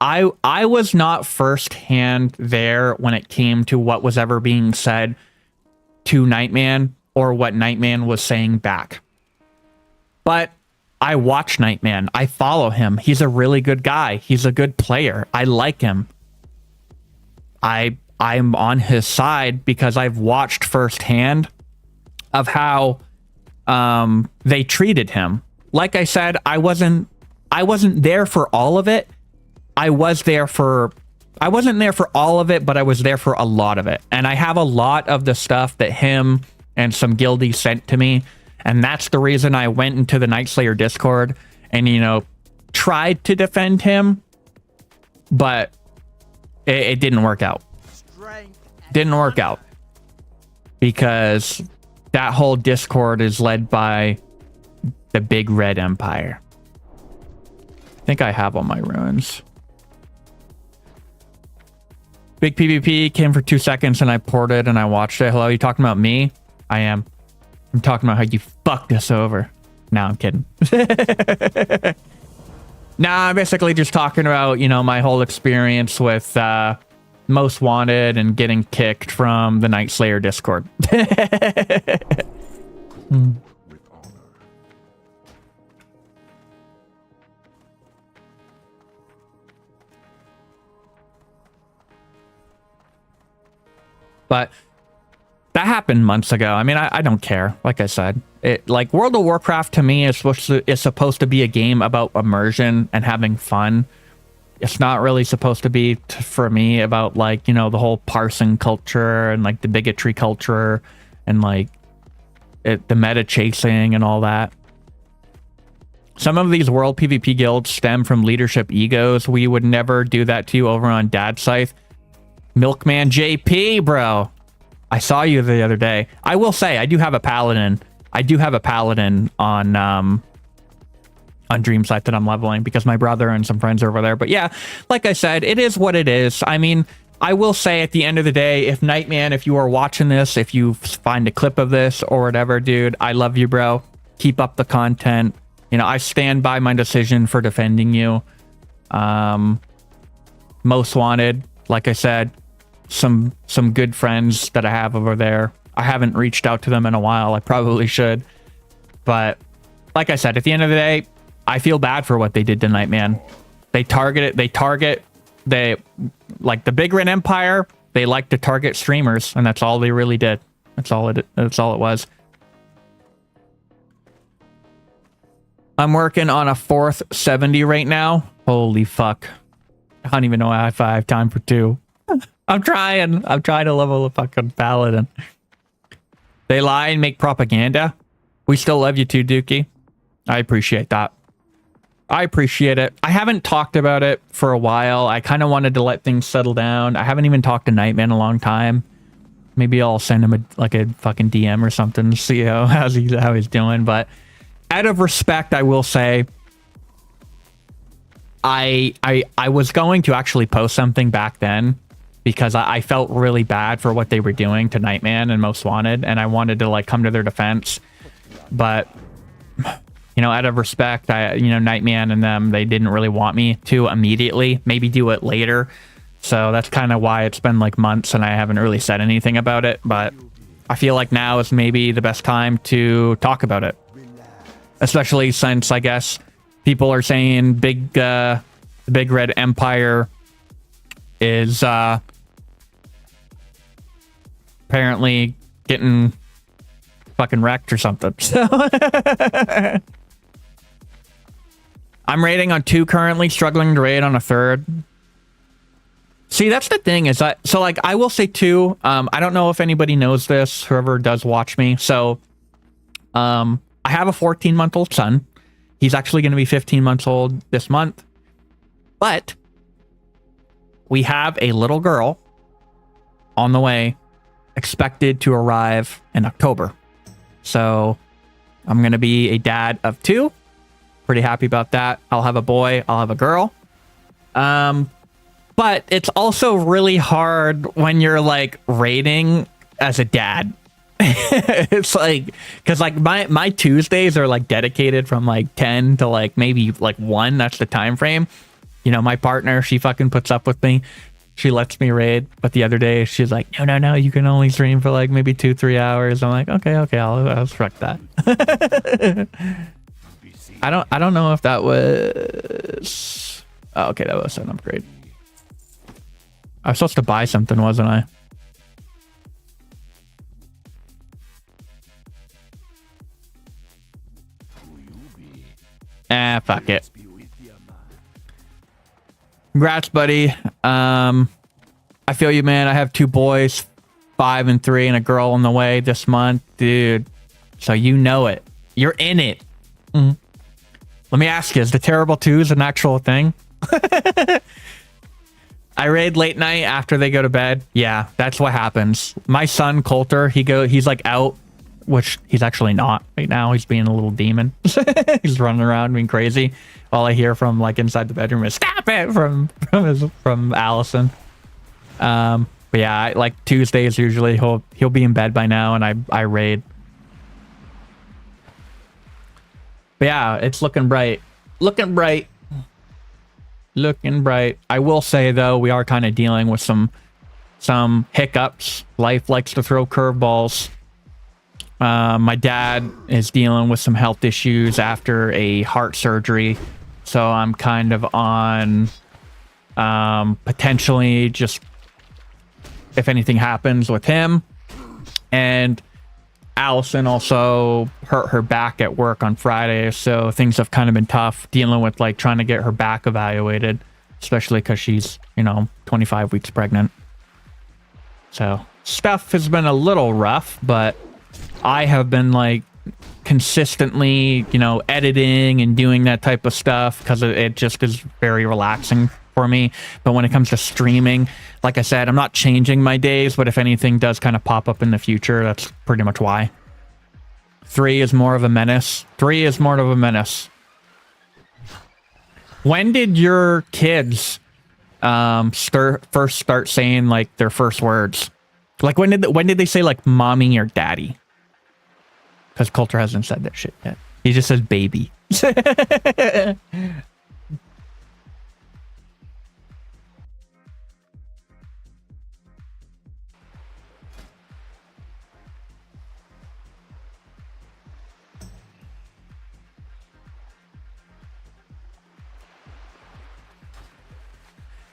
I was not firsthand there when it came to what was ever being said to Nightman or what Nightman was saying back. But I watch Nightman. I follow him. He's a really good guy. He's a good player. I like him. I'm on his side because I've watched firsthand of how they treated him. Like I said, I wasn't there for all of it. I wasn't there for all of it, but I was there for a lot of it. And I have a lot of the stuff that him and some guildies sent to me. And that's the reason I went into the Nightslayer Discord and, you know, tried to defend him. But it didn't work out. Didn't work out. Because that whole Discord is led by the Big Red Empire. I think I have all my ruins. Big PvP came for 2 seconds and I ported and I watched it. Hello, you talking about me? I am. I'm talking about how you fucked us over. No, I'm kidding. Nah, I'm basically just talking about, you know, my whole experience with Most Wanted and getting kicked from the Nightslayer Discord. But that happened months ago. I mean, I don't care. Like I said, like World of Warcraft to me is supposed to be a game about immersion and having fun. It's not really supposed to be for me about like, you know, the whole parsing culture and like the bigotry culture and like the meta chasing and all that. Some of these world PvP guilds stem from leadership egos. We would never do that to you over on Dad's Scythe. Milkman JP, bro. I saw you the other day. I will say, I do have a paladin. I do have a paladin on Dream Scythe that I'm leveling because my brother and some friends are over there. But yeah, like I said, it is what it is. I mean, I will say at the end of the day, if Nightman, if you are watching this, if you find a clip of this or whatever, dude, I love you, bro. Keep up the content. You know, I stand by my decision for defending you. Most Wanted, like I said, some good friends that I have over there. I haven't reached out to them in a while. I probably should. But like I said, at the end of the day, I feel bad for what they did to Nightman. They like the Big Red Empire, they like to target streamers, and that's all they really did. That's all it was. I'm working on a 4th 70 right now. Holy fuck. I don't even know if I have time for 2. I'm trying to level a fucking paladin. They lie and make propaganda. We still love you too, Dookie. I appreciate that. I appreciate it. I haven't talked about it for a while. I kind of wanted to let things settle down. I haven't even talked to Nightman in a long time. Maybe I'll send him a fucking DM or something to see how he's doing. But out of respect, I will say I was going to actually post something back then because I felt really bad for what they were doing to Nightman and Most Wanted, and I wanted to like come to their defense. But you know, out of respect, Nightman and them, they didn't really want me to immediately. Maybe do it later. So that's kind of why it's been like months and I haven't really said anything about it. But I feel like now is maybe the best time to talk about it, especially since I guess people are saying the Big Red Empire is apparently getting fucking wrecked or something. So I'm raiding on 2 currently, struggling to raid on a 3rd. See, that's the thing is that, so like, I will say too, I don't know if anybody knows this, whoever does watch me. So, I have a 14-month-old son. He's actually going to be 15 months old this month. But we have a little girl on the way, expected to arrive in October. So I'm going to be a dad of 2. Pretty happy about that. I'll have a boy, I'll have a girl. But it's also really hard when you're like raiding as a dad. It's like, because like my Tuesdays are like dedicated from like 10 to like maybe like 1. That's the time frame. You know, my partner, she fucking puts up with me. She lets me raid. But the other day she's like, no, you can only stream for like maybe 2-3 hours. I'm like, okay, I'll respect that. I don't know if that was, oh, okay, that was an upgrade. I was supposed to buy something, wasn't I? Fuck it. Congrats, buddy. I feel you, man. I have 2 boys, 5 and 3, and a girl on the way this month, dude. So you know it. You're in it. Mm. Let me ask you, is the terrible 2s an actual thing? I raid late night after they go to bed. Yeah, that's what happens. My son Coulter, he's like out, which he's actually not right now. He's being a little demon. He's running around being crazy. All I hear from like inside the bedroom is "Stop it!" from Allison. But yeah, like Tuesdays usually he'll be in bed by now, and I raid. But yeah, it's looking bright. Looking bright. Looking bright. I will say though, we are kind of dealing with some hiccups. Life likes to throw curveballs. My dad is dealing with some health issues after a heart surgery, so I'm kind of on potentially just if anything happens with him. And Allison also hurt her back at work on Friday, so things have kind of been tough dealing with like trying to get her back evaluated, especially because she's, 25 weeks pregnant. So stuff has been a little rough, but I have been like consistently, editing and doing that type of stuff because it just is very relaxing for me. But when it comes to streaming, like I said, I'm not changing my days, but if anything does kind of pop up in the future, that's pretty much why. 3 is more of a menace. 3 is more of a menace. When did your kids first start saying like their first words? Like when did they say like mommy or daddy? Because Coulter hasn't said that shit yet. He just says baby.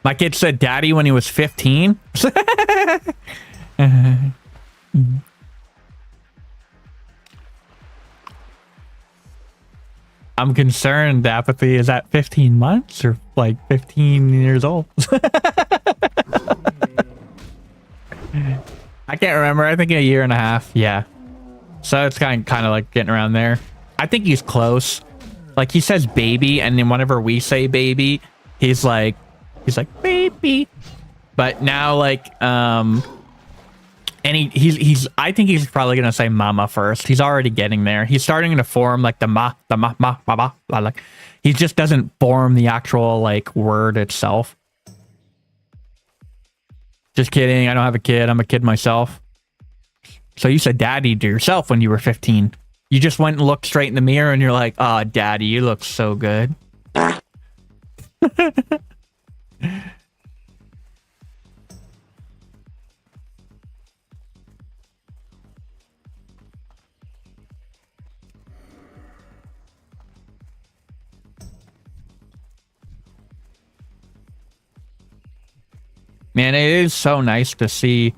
My kid said daddy when he was 15. I'm concerned the apathy is at 15 months or like 15 years old. I can't remember. I think a year and a half. Yeah. So it's kind of like getting around there. I think he's close. Like he says baby, and then whenever we say baby, he's like baby. But now like and he's I think he's probably gonna say mama first. He's already getting there. He's starting to form like the ma like he just doesn't form the actual like word itself. Just kidding. I don't have a kid. I'm a kid myself. So you said daddy to yourself when you were 15. You just went and looked straight in the mirror and you're like, oh, daddy, you look so good. Man, it is so nice to see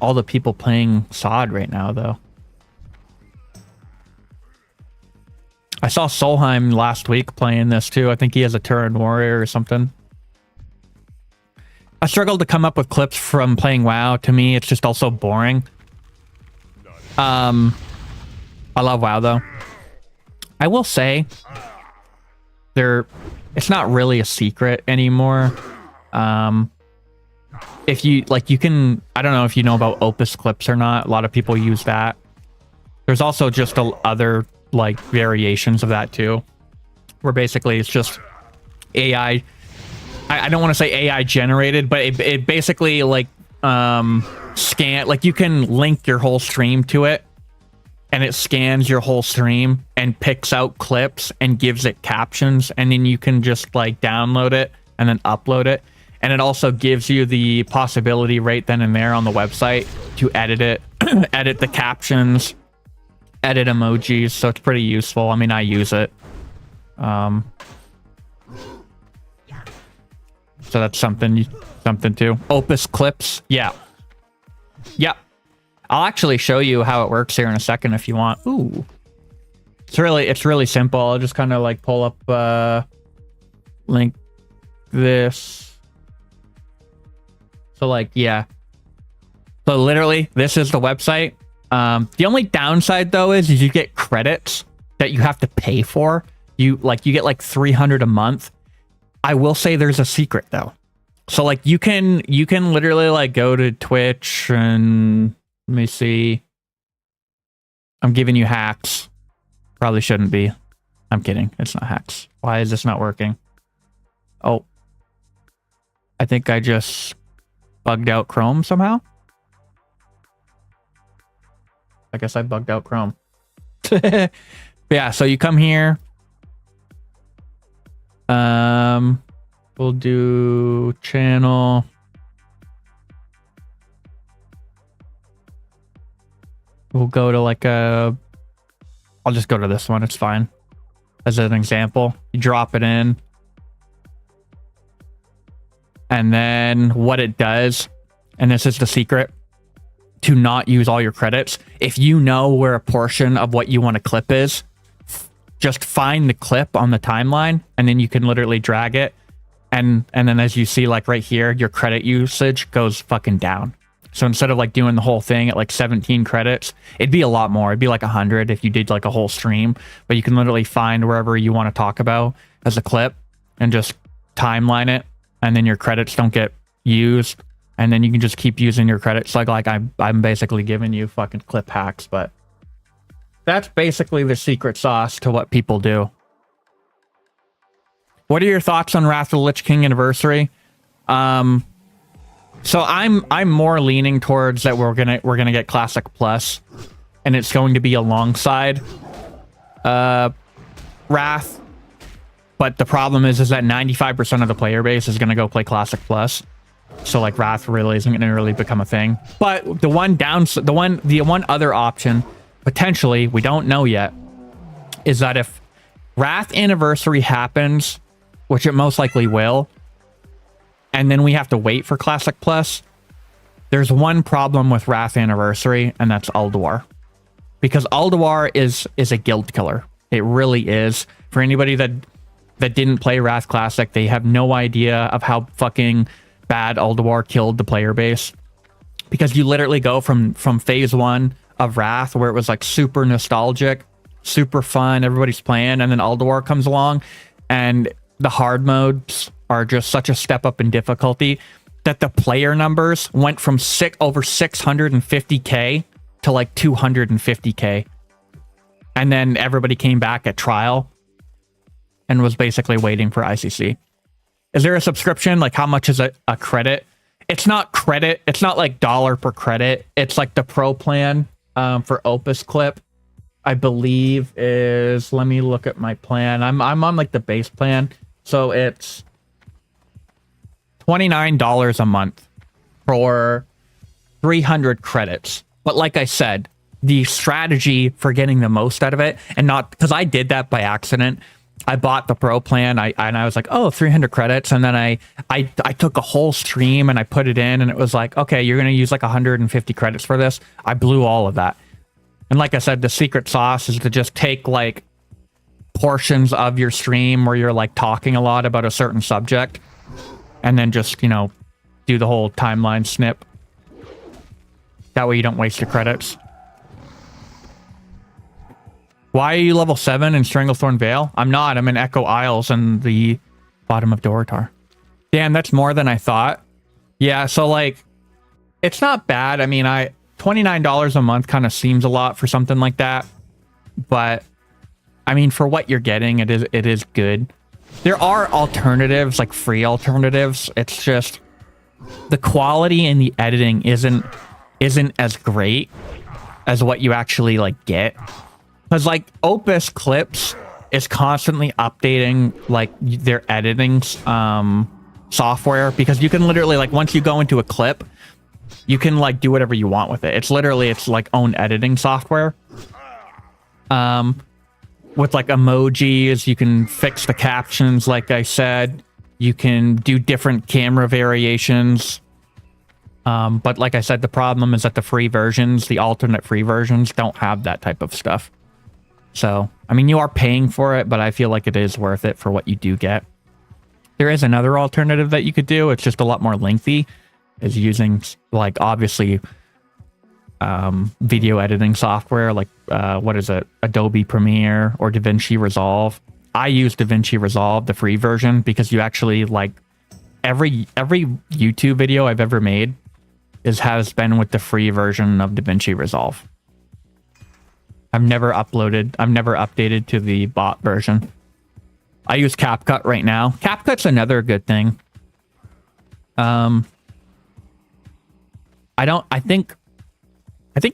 all the people playing SoD right now, though. I saw Solheim last week playing this, too. I think he has a Turin Warrior or something. I struggle to come up with clips from playing WoW. To me, it's just also boring. I love WoW though. I will say it's not really a secret anymore. If you like, you can, I don't know if you know about Opus clips or not. A lot of people use that. There's also just other like variations of that too, where basically it's just AI. I don't want to say AI generated, but it basically like scan, like you can link your whole stream to it, and it scans your whole stream and picks out clips and gives it captions, and then you can just like download it and then upload it. And it also gives you the possibility right then and there on the website to edit it, edit the captions, edit emojis. So it's pretty useful. I mean, I use it. So that's something too. Opus clips. Yeah. Yeah. I'll actually show you how it works here in a second if you want. Ooh. It's really simple. I'll just kind of like pull up link this. So like, yeah. So literally this is the website. The only downside though is you get credits that you have to pay for. You get like 300 a month. I will say there's a secret though. So like you can literally like go to Twitch and let me see. I'm giving you hacks. Probably shouldn't be. I'm kidding. It's not hacks. Why is this not working? Oh. I think I just bugged out Chrome somehow. I guess I bugged out Chrome. Yeah, so you come here. We'll do channel. We'll go to like I'll just go to this one. It's fine. As an example, you drop it in. And then what it does, and this is the secret, to not use all your credits. If you know where a portion of what you want to clip is, just find the clip on the timeline, and then you can literally drag it. And then as you see, like right here, your credit usage goes fucking down. So instead of like doing the whole thing at like 17 credits, it'd be a lot more. It'd be like 100 if you did like a whole stream. But you can literally find wherever you want to talk about as a clip and just timeline it. And then your credits don't get used. And then you can just keep using your credits. Like I'm basically giving you fucking clip hacks. But that's basically the secret sauce to what people do. What are your thoughts on Wrath of the Lich King Anniversary? So I'm more leaning towards that we're gonna get Classic Plus, and it's going to be alongside Wrath. But the problem is that 95% of the player base is gonna go play Classic Plus. So like Wrath really isn't gonna really become a thing. But the one other option, potentially, we don't know yet, is that if Wrath Anniversary happens, which it most likely will, and then we have to wait for Classic Plus, there's one problem with Wrath Anniversary, and that's Ulduar. Because Ulduar is a guild killer. It really is. For anybody that didn't play Wrath Classic, they have no idea of how fucking bad Ulduar killed the player base. Because you literally go from phase 1 of Wrath, where it was like super nostalgic, super fun, everybody's playing, and then Ulduar comes along, and the hard modes are just such a step up in difficulty that the player numbers went from over 650k to like 250k. And then everybody came back at trial and was basically waiting for ICC. Is there a subscription? Like how much is a credit? It's not credit. It's not like dollar per credit. It's like the pro plan for Opus Clip, I believe is, let me look at my plan. I'm on like the base plan. So it's $29 a month for 300 credits. But like I said, the strategy for getting the most out of it, and not because I did that by accident. I bought the pro plan. I was like, oh, 300 credits. And then I took a whole stream and I put it in, and it was like, okay, you're going to use like 150 credits for this. I blew all of that. And like I said, the secret sauce is to just take like portions of your stream where you're like talking a lot about a certain subject, and then just, you know, do the whole timeline snip. That way you don't waste your credits. Why are you level 7 in Stranglethorn Vale? I'm not. I'm in Echo Isles in the bottom of Dorotar. Damn, that's more than I thought. Yeah, so like, it's not bad. I mean, $29 a month kind of seems a lot for something like that. But, I mean, for what you're getting, it is good. There are alternatives, like free alternatives. It's just the quality in the editing isn't as great as what you actually like get. Because like Opus Clips is constantly updating like their editing software, because you can literally like once you go into a clip, you can like do whatever you want with it. It's like own editing software. With like emojis, you can fix the captions, like I said. You can do different camera variations. But like I said, the problem is that the free versions, the alternate free versions, don't have that type of stuff. So, I mean, you are paying for it, but I feel like it is worth it for what you do get. There is another alternative that you could do. It's just a lot more lengthy. Is using, like, obviously, video editing software, like, what is it? Adobe Premiere or DaVinci Resolve. I use DaVinci Resolve, the free version, because you actually, like, every YouTube video I've ever made has been with the free version of DaVinci Resolve. I've never updated to the bot version. I use CapCut right now. CapCut's another good thing. I think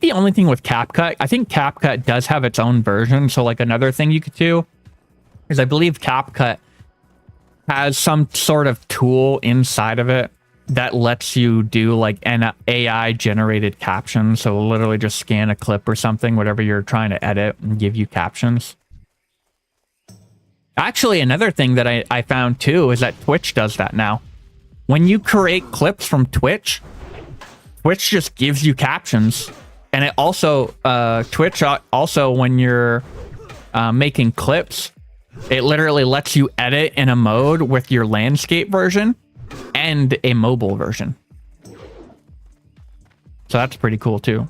the only thing with CapCut, I think CapCut does have its own version. So like another thing you could do is I believe CapCut has some sort of tool inside of it that lets you do like an AI generated caption. So it'll literally just scan a clip or something, whatever you're trying to edit, and give you captions. Actually, another thing that I found too is that Twitch does that now. When you create clips from Twitch just gives you captions. And it also, Twitch also, when you're making clips, it literally lets you edit in a mode with your landscape version and a mobile version. So that's pretty cool too.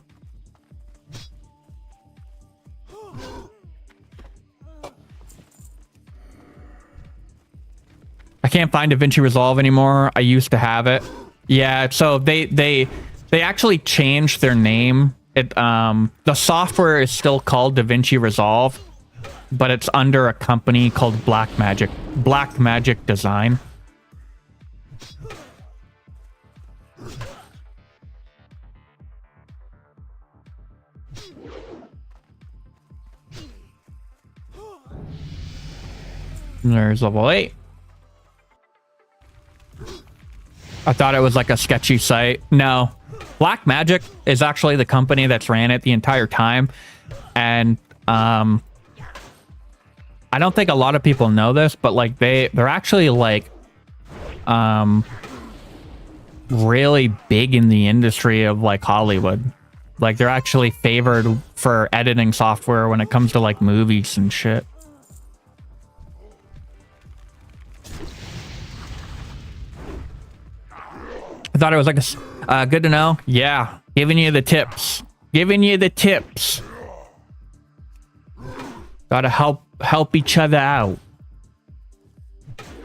I can't find DaVinci Resolve anymore. I used to have it. Yeah, so they actually changed their name. The software is still called DaVinci Resolve, but it's under a company called Blackmagic Design. There's level 8. I thought it was like a sketchy site. No. Blackmagic is actually the company that's ran it the entire time. And I don't think a lot of people know this, but like they're actually like really big in the industry of like Hollywood. Like they're actually favored for editing software when it comes to like movies and shit. I thought it was like a good to know. Yeah, giving you the tips. Giving you the tips. Gotta help each other out.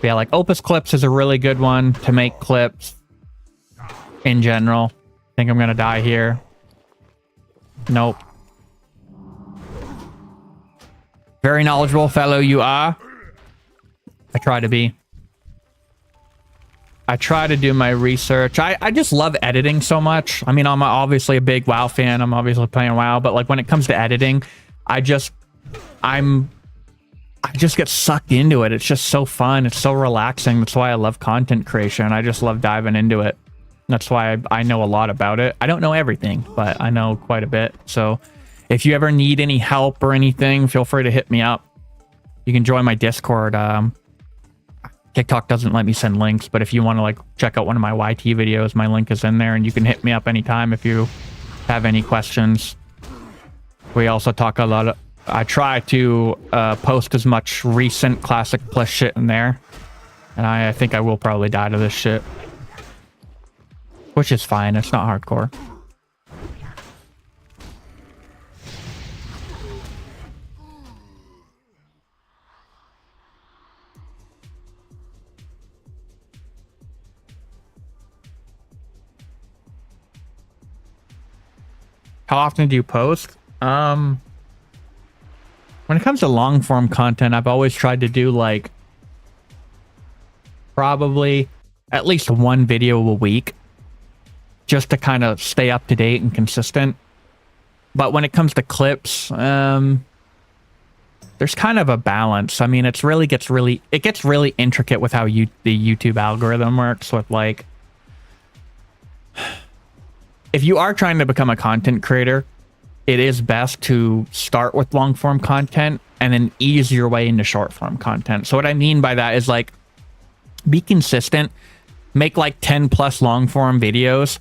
Yeah, like Opus Clips is a really good one to make clips in general. I think I'm gonna die here. Nope. Very knowledgeable fellow you are. I try to be. I try to do my research. I just love editing so much. I mean, I'm obviously a big WoW fan. I'm obviously playing WoW, but like when it comes to editing, I just get sucked into it. It's just so fun. It's so relaxing. That's why I love content creation. I just love diving into it. That's why I know a lot about it. I don't know everything, but I know quite a bit. So if you ever need any help or anything, feel free to hit me up. You can join my Discord. TikTok doesn't let me send links, but if you want to like check out one of my YT videos, my link is in there, and you can hit me up anytime if you have any questions. We also talk a lot of, I try to post as much recent Classic Plus shit in there, and I think I will probably die to this shit. which is fine. It's not hardcore. How often do you post? When it comes to long form content, I've always tried to do like probably at least one video a week just to kind of stay up to date and consistent. But when it comes to clips, there's kind of a balance. I mean, it gets really intricate with how the YouTube algorithm works with like, if you are trying to become a content creator, it is best to start with long form content and then ease your way into short form content. So what I mean by that is like, be consistent, make like 10 plus long form videos.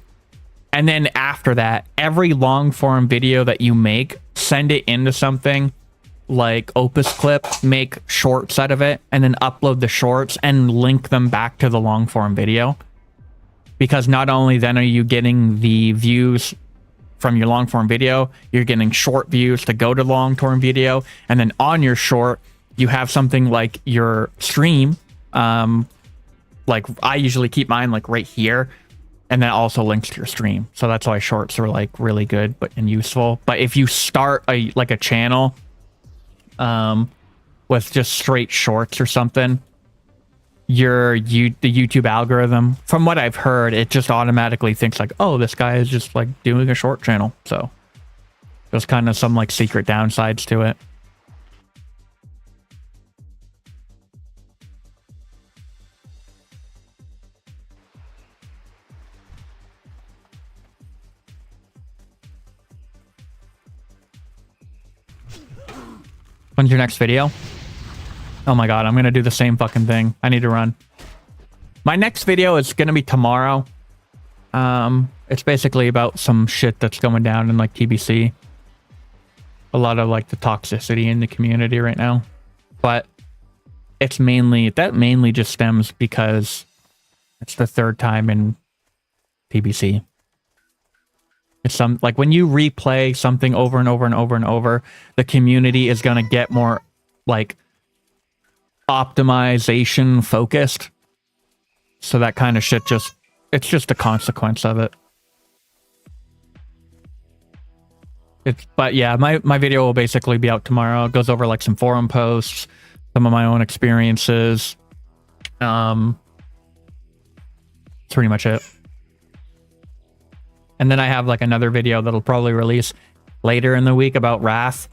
And then after that, every long form video that you make, send it into something like Opus Clip, make shorts out of it, and then upload the shorts and link them back to the long form video. Because not only then are you getting the views from your long form video, you're getting short views to go to long form video. And then on your short, you have something like your stream. Like I usually keep mine like right here, and then also links to your stream. So that's why shorts are like really good and useful. But if you start a channel with just straight shorts or something, the YouTube algorithm, from what I've heard, it just automatically thinks like, oh, this guy is just like doing a short channel. So there's kind of some like secret downsides to it. When's your next video? Oh my god, I'm gonna do the same fucking thing. I need to run. My next video is gonna be tomorrow. It's basically about some shit that's going down in like TBC. A lot of like the toxicity in the community right now. But that mainly just stems because it's the third time in TBC. It's like when you replay something over and over and over and over, the community is gonna get more like optimization focused. So that kind of shit it's just a consequence of it. But yeah, my video will basically be out tomorrow. It goes over like some forum posts, some of my own experiences. That's pretty much it. And then I have like another video that'll probably release later in the week about Wrath.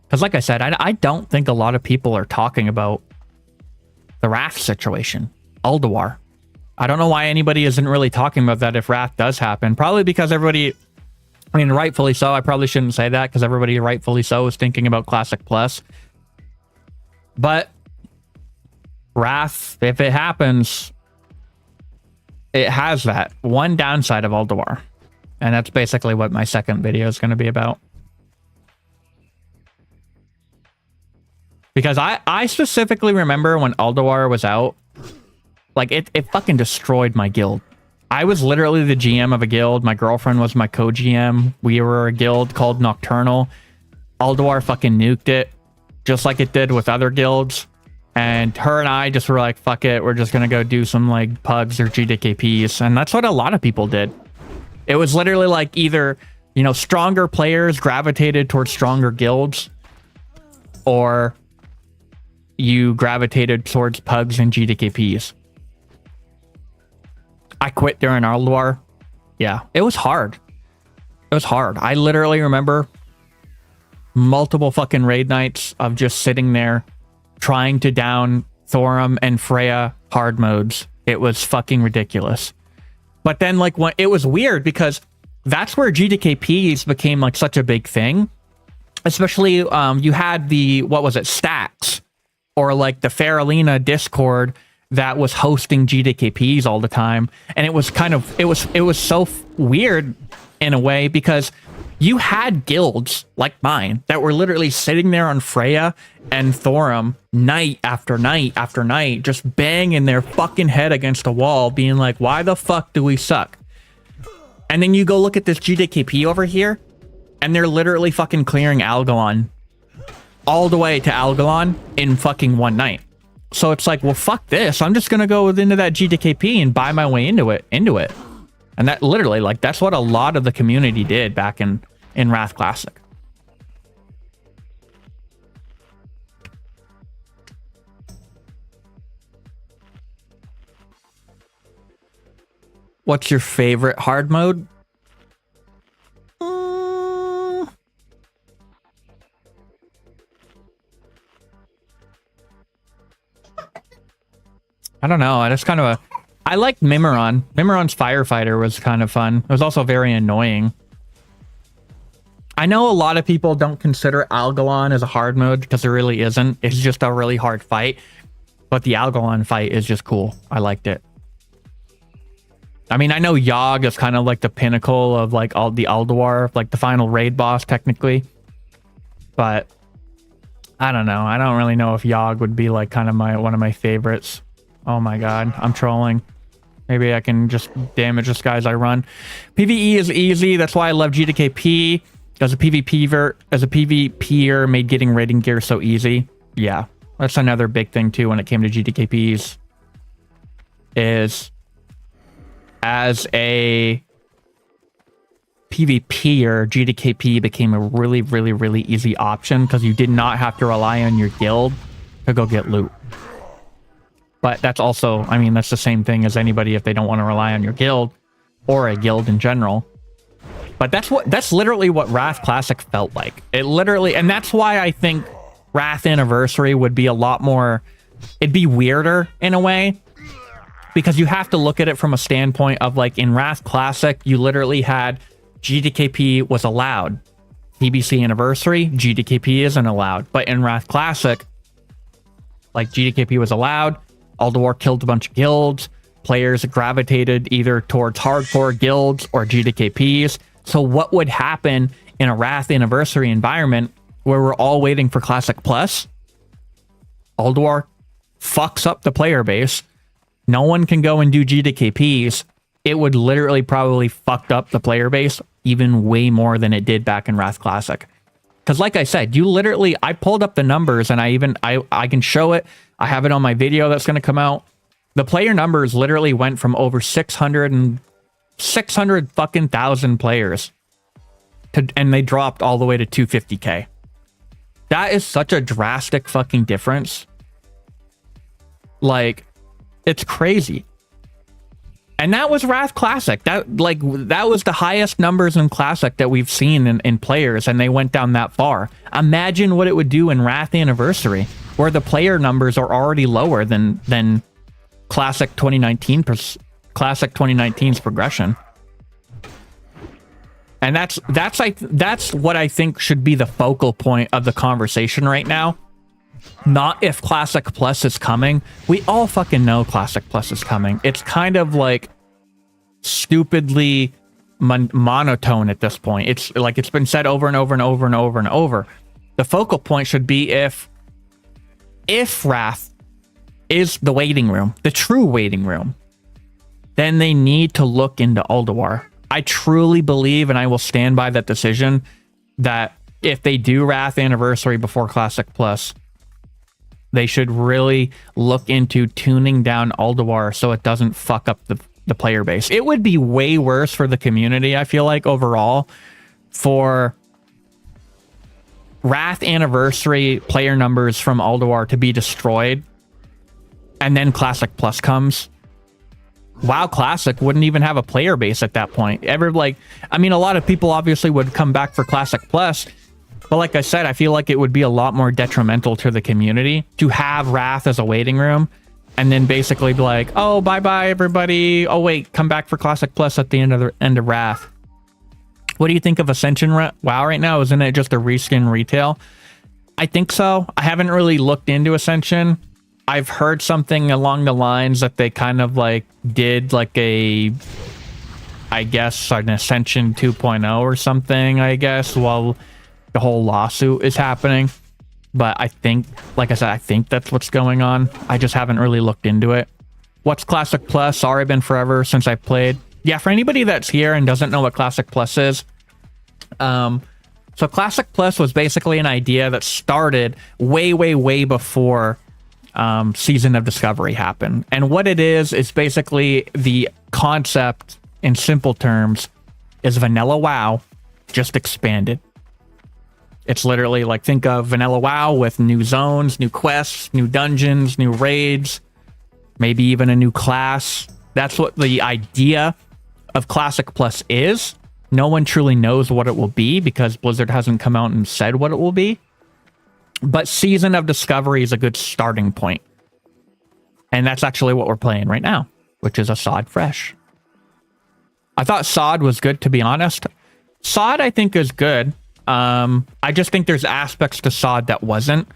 Because like I said, I don't think a lot of people are talking about the Wrath situation. Ulduar. I don't know why anybody isn't really talking about that if Wrath does happen. Probably because everybody, I mean, rightfully so. I probably shouldn't say that because everybody rightfully so is thinking about Classic Plus. But Wrath, if it happens, it has that one downside of Ulduar. And that's basically what my second video is going to be about. Because I specifically remember when Ulduar was out, like it fucking destroyed my guild. I was literally the GM of a guild. My girlfriend was my co-GM. We were a guild called Nocturnal. Ulduar fucking nuked it, just like it did with other guilds. And her and I just were like, fuck it, we're just gonna go do some like pugs or GDKPs. And that's what a lot of people did. It was literally like either, you know, stronger players gravitated towards stronger guilds, or you gravitated towards pugs and GDKPs. I quit during Ulduar. Yeah, it was hard. It was hard. I literally remember multiple fucking raid nights of just sitting there trying to down Thorum and Freya hard modes. It was fucking ridiculous. But then like when it was weird because that's where GDKPs became like such a big thing. Especially you had the, what was it, Stacks, or like the Faralina Discord that was hosting GDKPs all the time. And it was kind of, it was so weird in a way because you had guilds like mine that were literally sitting there on Freya and Thorum night after night after night, just banging their fucking head against a wall, being like, why the fuck do we suck? And then you go look at this GDKP over here, and they're literally fucking clearing Algalon all the way to Algalon in fucking one night. So it's like, well, fuck this. I'm just gonna go into that GDKP and buy my way into it. And that literally, like, that's what a lot of the community did back in Wrath Classic. What's your favorite hard mode? I don't know. That's kind of I liked Mimiron. Mimiron's Firefighter was kind of fun. It was also very annoying. I know a lot of people don't consider Algalon as a hard mode because it really isn't. It's just a really hard fight. But the Algalon fight is just cool. I liked it. I mean, I know Yogg is kind of like the pinnacle of like all the Ulduar, like the final raid boss technically. But I don't know. I don't really know if Yogg would be like kind of one of my favorites. Oh my god, I'm trolling. Maybe I can just damage this guy as I run. PvE is easy. That's why I love GDKP. As a PvPer made getting raiding gear so easy. Yeah, that's another big thing too when it came to GDKPs. Is as a PvPer, GDKP became a really, really, really easy option because you did not have to rely on your guild to go get loot. But that's also, I mean, that's the same thing as anybody if they don't want to rely on your guild or a guild in general. But that's literally what Wrath Classic felt like. It literally, and that's why I think Wrath Anniversary would be a lot more, it'd be weirder in a way. Because you have to look at it from a standpoint of like in Wrath Classic, you literally had GDKP was allowed. TBC Anniversary, GDKP isn't allowed. But in Wrath Classic, like GDKP was allowed. Ulduar killed a bunch of guilds. Players gravitated either towards hardcore guilds or GDKPs. So what would happen in a Wrath Anniversary environment where we're all waiting for Classic Plus? Ulduar fucks up the player base. No one can go and do GDKPs. It would literally probably fucked up the player base even way more than it did back in Wrath Classic. Because like I said, you literally, I pulled up the numbers and I can show it. I have it on my video that's going to come out. The player numbers literally went from over 600 fucking thousand players and they dropped all the way to 250k. That is such a drastic fucking difference. Like, it's crazy. And that was Wrath Classic. That was the highest numbers in Classic that we've seen in players, and they went down that far. Imagine what it would do in Wrath Anniversary, where the player numbers are already lower than Classic 2019's progression. And that's what I think should be the focal point of the conversation right now. Not if Classic Plus is coming. We all fucking know Classic Plus is coming. It's kind of like stupidly monotone at this point. It's like it's been said over and over and over and over and over. The focal point should be if Wrath is the waiting room, the true waiting room, then they need to look into Ulduar. I truly believe, and I will stand by that decision, that if they do Wrath Anniversary before Classic Plus, they should really look into tuning down Ulduar so it doesn't fuck up the player base. It would be way worse for the community, I feel like, overall, for Wrath Anniversary player numbers from Ulduar to be destroyed, and then Classic Plus comes. WoW Classic wouldn't even have a player base at that point. I mean, a lot of people obviously would come back for Classic Plus, but like I said, I feel like it would be a lot more detrimental to the community to have Wrath as a waiting room and then basically be like, oh, bye-bye, everybody. Oh, wait, come back for Classic Plus at the end of Wrath. What do you think of Ascension WoW right now? Isn't it just a reskin retail? I think so. I haven't really looked into Ascension. I've heard something along the lines that they kind of like did like an Ascension 2.0 or something, I guess, while the whole lawsuit is happening. But I think, like I said, I think that's what's going on. I just haven't really looked into it. What's Classic Plus? Sorry, been forever since I played. Yeah, for anybody that's here and doesn't know what Classic Plus is, so Classic Plus was basically an idea that started way before Season of Discovery happened. And what it is basically the concept, in simple terms, is vanilla WoW just expanded. It's literally like, think of vanilla WoW with new zones, new quests, new dungeons, new raids, maybe even a new class. That's what the idea of Classic Plus is. No one truly knows what it will be because Blizzard hasn't come out and said what it will be. But Season of Discovery is a good starting point. And that's actually what we're playing right now, which is a SoD Fresh. I thought SoD was good, to be honest. SoD, I think, is good. I just think there's aspects to SoD that wasn't.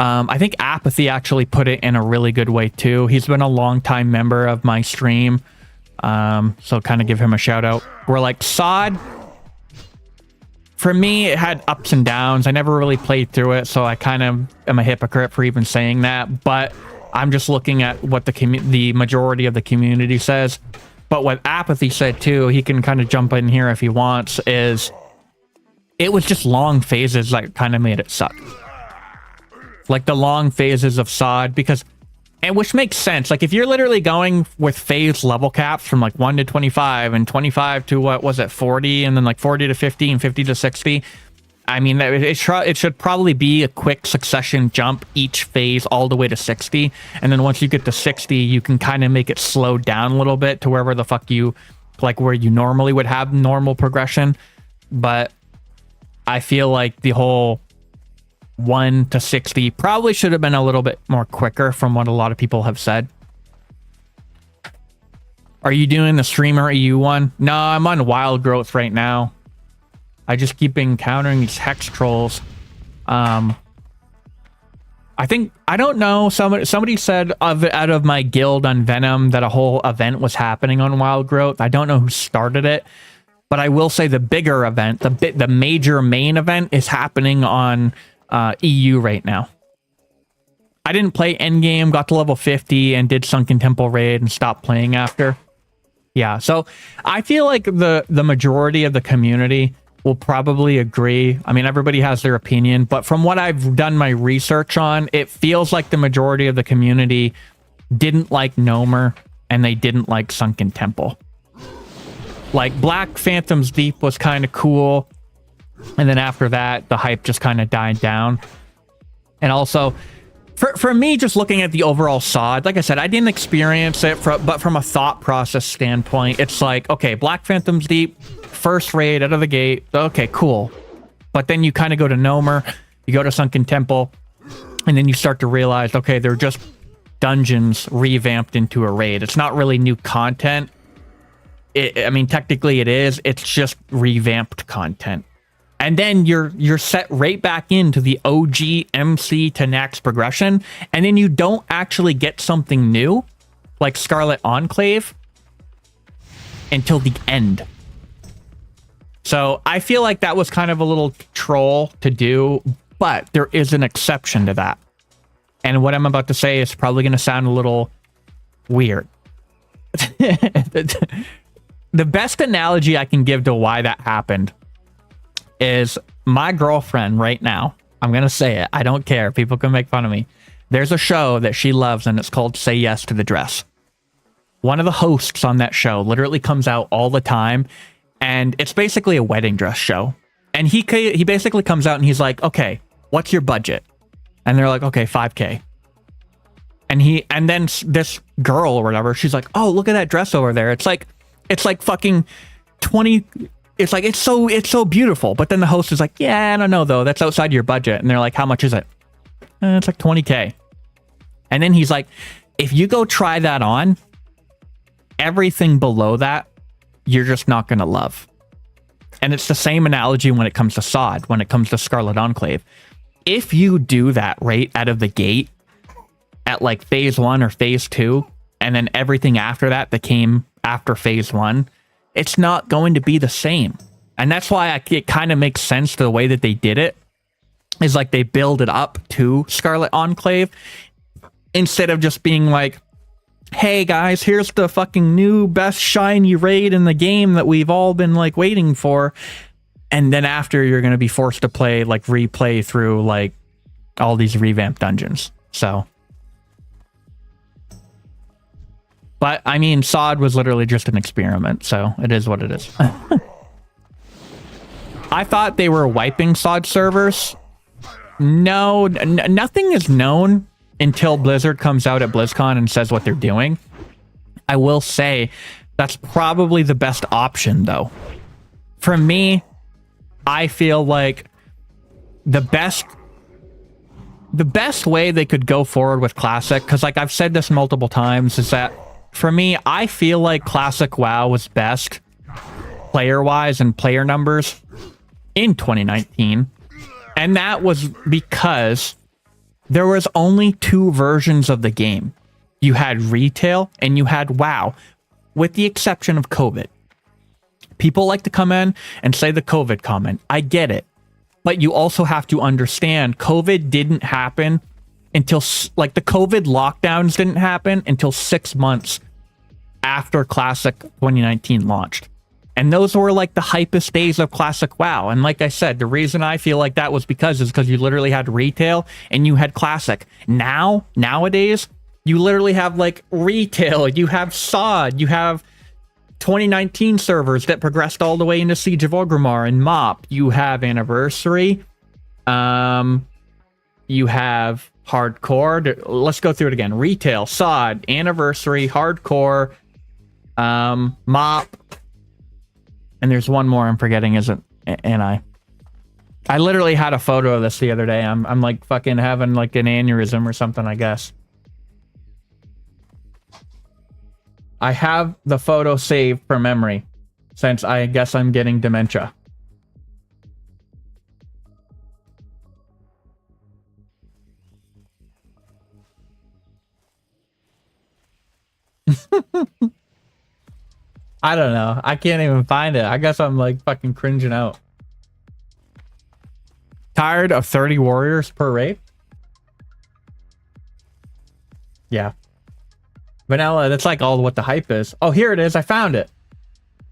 I think Apathy actually put it in a really good way, too. He's been a long-time member of my stream. So kind of give him a shout out. We're like, SoD, for me, it had ups and downs. I never really played through it, so I kind of am a hypocrite for even saying that. But I'm just looking at what the majority of the community says. But what Apathy said too, he can kind of jump in here if he wants, is it was just long phases that kind of made it suck. Like the long phases of SoD, because, and which makes sense. Like if you're literally going with phase level caps from like 1 to 25 and 25 to what was it, 40, and then like 40 to 50 and 50 to 60. I mean, it should probably be a quick succession jump each phase all the way to 60. And then once you get to 60, you can kind of make it slow down a little bit to wherever the fuck you, like where you normally would have normal progression. But I feel like the whole 1 to 60 probably should have been a little bit more quicker from what a lot of people have said. Are you doing the streamer EU one? No, I'm on Wild Growth right now. I just keep encountering these hex trolls. I think, I don't know, somebody said out of my guild on Venom that a whole event was happening on Wild Growth. I don't know who started it, but I will say the bigger event, the major main event is happening on EU right now. I didn't play endgame, got to level 50 and did Sunken Temple raid and stopped playing after. Yeah, so I feel like the majority of the community will probably agree. I mean, everybody has their opinion, but from what I've done my research on, it feels like the majority of the community didn't like Nomer and they didn't like Sunken Temple. Like Black Phantom's Deep was kind of cool, and then after that, the hype just kind of died down. And also, for me, just looking at the overall SoD, like I said, I didn't experience it, but from a thought process standpoint, it's like, okay, Black Phantom's Deep, first raid out of the gate, okay, cool. But then you kind of go to Nomer, you go to Sunken Temple, and then you start to realize, okay, they're just dungeons revamped into a raid. It's not really new content. I mean, technically it is. It's just revamped content. And then you're set right back into the OG MC to Nax progression, and then you don't actually get something new, like Scarlet Enclave, until the end. So I feel like that was kind of a little troll to do, but there is an exception to that. And what I'm about to say is probably going to sound a little weird. The best analogy I can give to why that happened is my girlfriend right now. I'm going to say it. I don't care. People can make fun of me. There's a show that she loves, and it's called Say Yes to the Dress. One of the hosts on that show literally comes out all the time, and it's basically a wedding dress show. And he basically comes out and he's like, okay, what's your budget? And they're like, okay, $5K. And then this girl or whatever, she's like, oh, look at that dress over there. It's like fucking 20. It's like, it's so beautiful. But then the host is like, yeah, I don't know though. That's outside your budget. And they're like, how much is it? It's like 20K. And then he's like, if you go try that on, everything below that, you're just not going to love. And it's the same analogy when it comes to SoD, when it comes to Scarlet Enclave. If you do that right out of the gate at like phase 1 or phase 2, and then everything after that came after phase 1, it's not going to be the same. And that's why it kind of makes sense to the way that they did it, is like they build it up to Scarlet Enclave instead of just being like, hey guys, here's the fucking new best shiny raid in the game that we've all been like waiting for. And then after, you're going to be forced to play, like replay through like all these revamped dungeons. So, but I mean, SoD was literally just an experiment, so it is what it is. I thought they were wiping SoD servers. No, nothing is known until Blizzard comes out at BlizzCon and says what they're doing. I will say that's probably the best option, though. For me, I feel like the best way they could go forward with Classic, because like I've said this multiple times, is that for me, I feel like Classic WoW was best player-wise and player numbers in 2019. And that was because there was only two versions of the game. You had retail and you had WoW, with the exception of COVID. People like to come in and say the COVID comment. I get it. But you also have to understand COVID didn't happen until, like, the COVID lockdowns didn't happen until 6 months after Classic 2019 launched. And those were like the hypest days of Classic WoW. And like I said, the reason I feel like that was because you literally had retail and you had Classic. Nowadays, you literally have like retail, you have SoD, you have 2019 servers that progressed all the way into Siege of Orgrimmar and MoP. You have Anniversary. You have Hardcore. Let's go through it again. Retail, SoD, Anniversary, Hardcore, MoP. And there's one more I'm forgetting, isn't? And I literally had a photo of this the other day. I'm like fucking having like an aneurysm or something, I guess. I have the photo saved from memory, since I guess I'm getting dementia. I don't know. I can't even find it. I guess I'm like fucking cringing out. Tired of 30 warriors per raid? Yeah. Vanilla, that's like all what the hype is. Oh, here it is. I found it.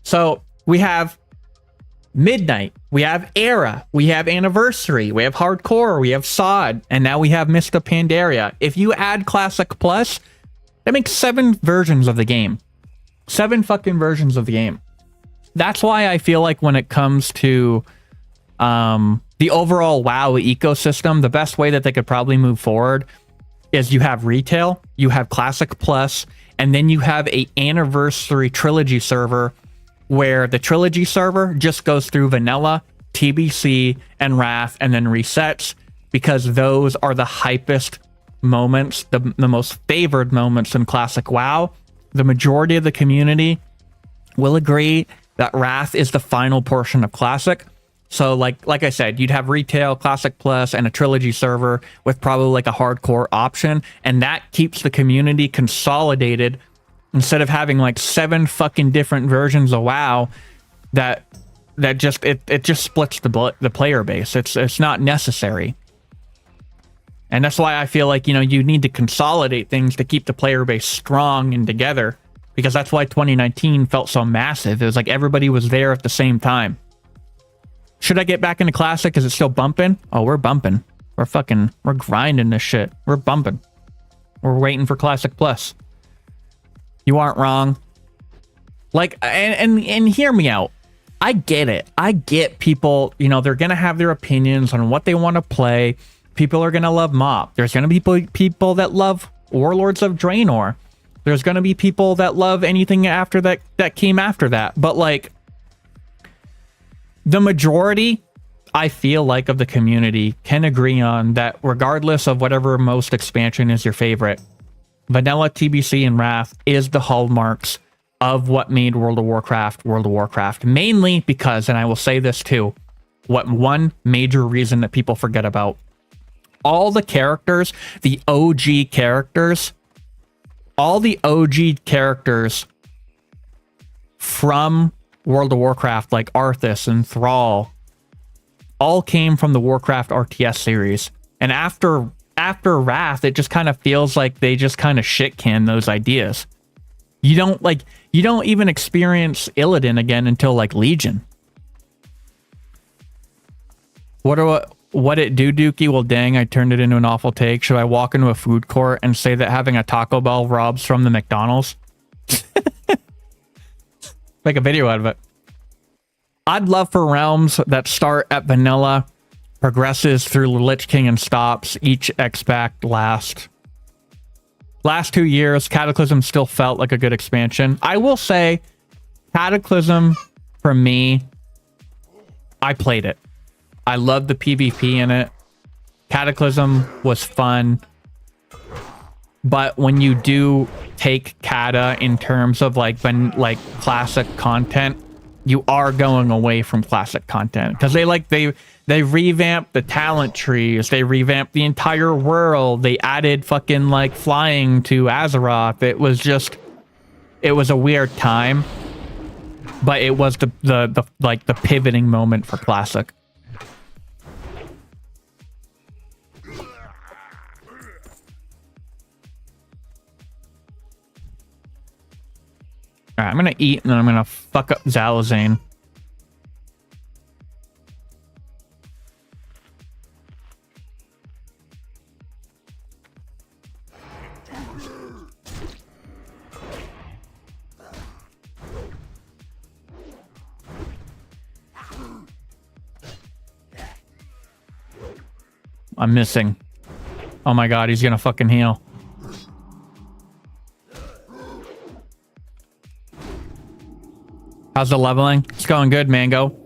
So we have Midnight. We have Era. We have Anniversary. We have Hardcore. We have SoD. And now we have Mist of Pandaria. If you add Classic Plus, that makes 7 versions of the game. 7 fucking versions of the game. That's why I feel like when it comes to the overall WoW ecosystem, the best way that they could probably move forward is you have retail, you have Classic Plus, and then you have a Anniversary Trilogy server where the Trilogy server just goes through vanilla, TBC, and Wrath, and then resets, because those are the hypest moments, the most favored moments in Classic WoW. The majority of the community will agree that Wrath is the final portion of Classic. So like I said, you'd have retail, Classic Plus, and a Trilogy server with probably like a Hardcore option, and that keeps the community consolidated instead of having like 7 fucking different versions of WoW that just it just splits the player base. It's not necessary. And that's why I feel like, you know, you need to consolidate things to keep the player base strong and together, because that's why 2019 felt so massive. It was like everybody was there at the same time. Should I get back into Classic? Is it still bumping? Oh, we're bumping. We're grinding this shit. We're bumping. We're waiting for Classic Plus. You aren't wrong. Like, and hear me out. I get it. I get people, you know, they're going to have their opinions on what they want to play. People are going to love MoP. There's going to be people that love Warlords of Draenor. There's going to be people that love anything after that came after that. But like, the majority, I feel like, of the community can agree on that, regardless of whatever most expansion is your favorite, vanilla, TBC, and Wrath is the hallmarks of what made World of Warcraft. Mainly because, and I will say this too, what one major reason that people forget about, all the characters, the OG characters, all the OG characters from World of Warcraft, like Arthas and Thrall, all came from the Warcraft RTS series. And after after Wrath, it just kind of feels like they just kind of shit can those ideas. You don't even experience Illidan again until like Legion. What it do, Dookie? Well, dang, I turned it into an awful take. Should I walk into a food court and say that having a Taco Bell robs from the McDonald's? Make a video out of it. I'd love for realms that start at vanilla, progresses through Lich King and stops each X-Pact last 2 years. Cataclysm still felt like a good expansion. I will say Cataclysm, for me, I played it. I loved the PvP in it. Cataclysm was fun. But when you do take Kata in terms of like classic content, you are going away from classic content because they revamped the talent trees, they revamped the entire world, they added fucking like flying to Azeroth. It was a weird time, but it was the pivoting moment for classic. Alright, I'm gonna eat and then I'm gonna fuck up Zalazane. I'm missing. Oh my god, he's gonna fucking heal. How's the leveling? It's going good, Mango.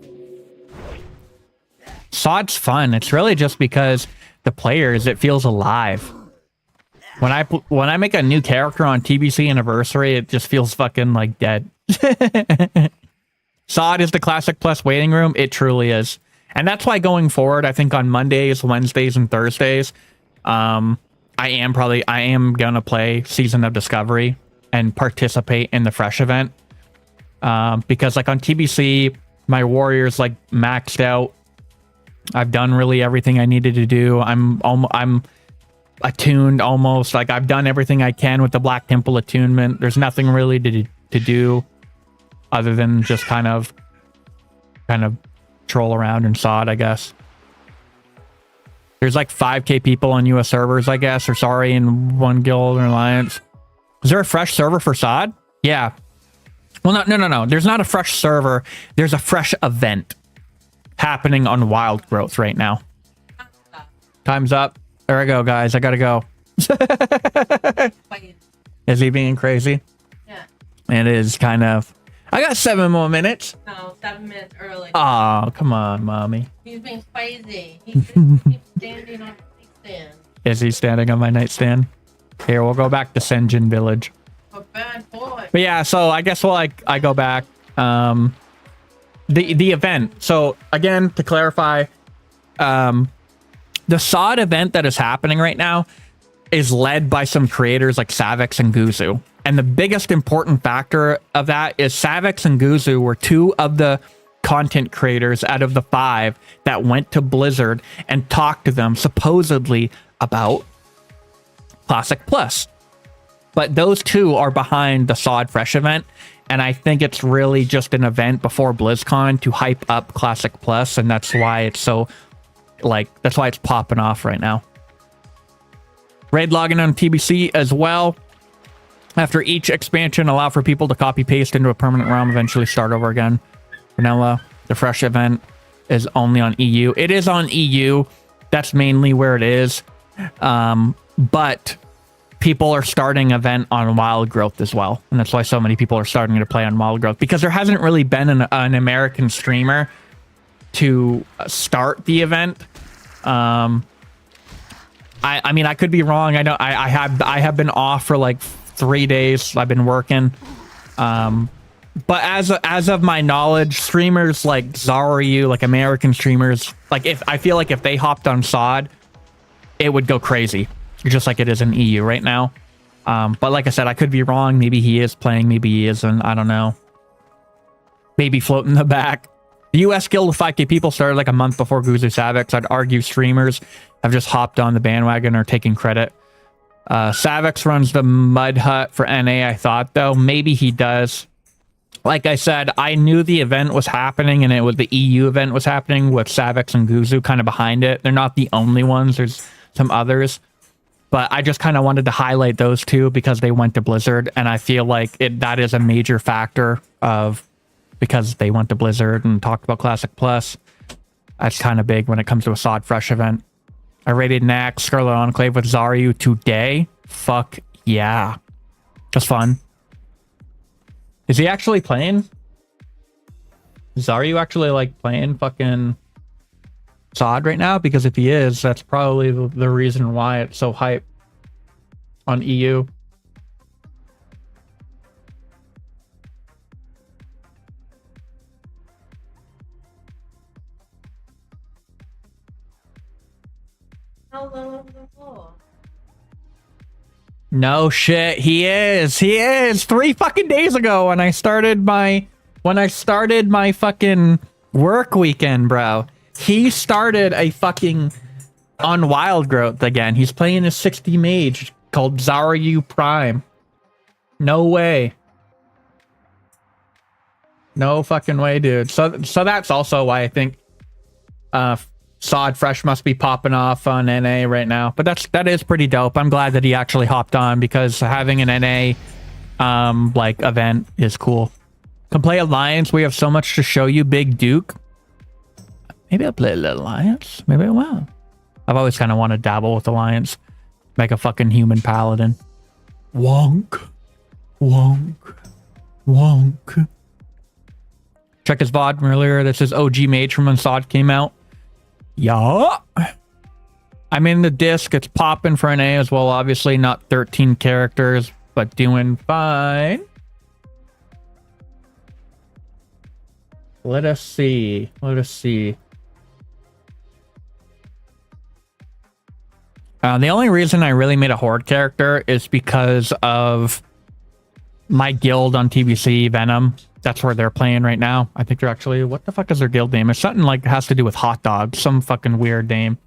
SoD's fun. It's really just because the players, it feels alive. When I make a new character on TBC Anniversary, it just feels fucking like dead. SoD is the Classic Plus waiting room. It truly is. And that's why going forward, I think on Mondays, Wednesdays, and Thursdays, I am gonna play Season of Discovery and participate in the Fresh event. Because like on TBC, my warriors like maxed out. I've done really everything I needed to do. I'm attuned almost. Like I've done everything I can with the Black Temple attunement. There's nothing really to do other than just kind of troll around in SoD, I guess. There's like 5k people on US servers, I guess, or sorry, in one guild or alliance. Is there a fresh server for SoD? Yeah. Well, no. There's not a fresh server. There's a fresh event happening on Wild Growth right now. Time's up. There I go, guys. I gotta go. Is he being crazy? Yeah. It is kind of. I got 7 more minutes. No, 7 minutes early. Oh, come on, mommy. He's being spicy. He's keeps standing on the nightstand. Is he standing on my nightstand? Here, we'll go back to Senjin Village. A bad boy. But yeah, so I guess I go back. The event. So again, to clarify, the SoD event that is happening right now is led by some creators like Savix and Guzu. And the biggest important factor of that is Savix and Guzu were 2 of the content creators out of the 5 that went to Blizzard and talked to them supposedly about Classic Plus. But those 2 are behind the SoD Fresh event, and I think it's really just an event before BlizzCon to hype up Classic Plus, and that's why it's so, that's why it's popping off right now. Raid login on TBC as well. After each expansion, allow for people to copy-paste into a permanent realm, eventually start over again. Vanilla, the Fresh event is only on EU. It is on EU. That's mainly where it is. But people are starting event on Wild Growth as well. And that's why so many people are starting to play on Wild Growth. Because there hasn't really been an American streamer to start the event. I mean, I could be wrong. I know I have been off for like 3 days. I've been working. But as of my knowledge, streamers like Zaryu, like American streamers, like I feel like if they hopped on SoD, it would go crazy, just like it is in EU right now. But like I said, I could be wrong. Maybe he is playing, maybe he isn't. I don't know. Maybe floating in the back. The US guild of 5k people started like a month before Guzu Savix. I'd argue streamers have just hopped on the bandwagon or taking credit. Savix runs the Mud Hut for NA, I thought, though. Maybe he does. Like I said, I knew the event was happening, and it was the EU event was happening with Savix and Guzu kind of behind it. They're not the only ones. There's some others. But I just kind of wanted to highlight those two because they went to Blizzard, and I feel like that is a major factor of because they went to Blizzard and talked about Classic Plus. That's kind of big when it comes to a SoD Fresh event. I rated Nax Scarlet Enclave with Zaryu today. Fuck yeah. Just fun. Is he actually playing? Is Zaryu actually like playing fucking SoD right now? Because if he is, that's probably the reason why it's so hype on EU. How low on the floor? No shit, he is. He is. 3 fucking days ago when I started my fucking work weekend, bro. He started a fucking on Wild Growth again. He's playing a 60 mage called Zaryu Prime. No way. No fucking way, dude. So that's also why I think SoD Fresh must be popping off on NA right now. But that is pretty dope. I'm glad that he actually hopped on because having an NA like event is cool. Can play Alliance. We have so much to show you, Big Duke. Maybe I'll play a little Alliance. Maybe I will. I've always kind of wanted to dabble with Alliance. Make a fucking human paladin. Wonk. Wonk. Wonk. Check his VOD from earlier. This is OG Mage from when SoD came out. Yeah. I'm in the disc. It's popping for an A as well. Obviously not 13 characters, but doing fine. Let us see. Let us see. The only reason I really made a Horde character is because of my guild on TBC, Venom. That's where they're playing right now. I think they're actually... What the fuck is their guild name? It's something like has to do with hot dogs. Some fucking weird name.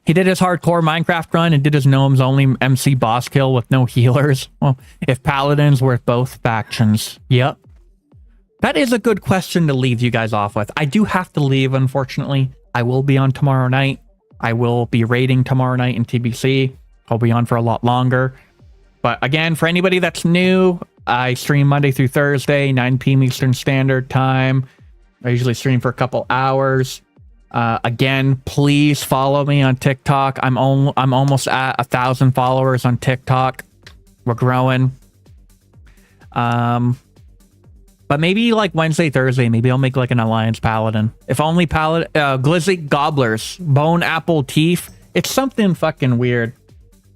He did his hardcore Minecraft run and did his gnomes only MC boss kill with no healers. Well, if paladins were both factions. Yep. That is a good question to leave you guys off with. I do have to leave, unfortunately. I will be on tomorrow night. I will be raiding tomorrow night in TBC. I'll be on for a lot longer. But again, for anybody that's new, I stream Monday through Thursday, 9 p.m. Eastern Standard Time. I usually stream for a couple hours. Again, please follow me on TikTok. I'm almost at 1,000 followers on TikTok. We're growing. But maybe like Wednesday, Thursday, maybe I'll make like an Alliance Paladin. If only Paladin, Glizzy Gobblers, Bone Apple Teeth. It's something fucking weird.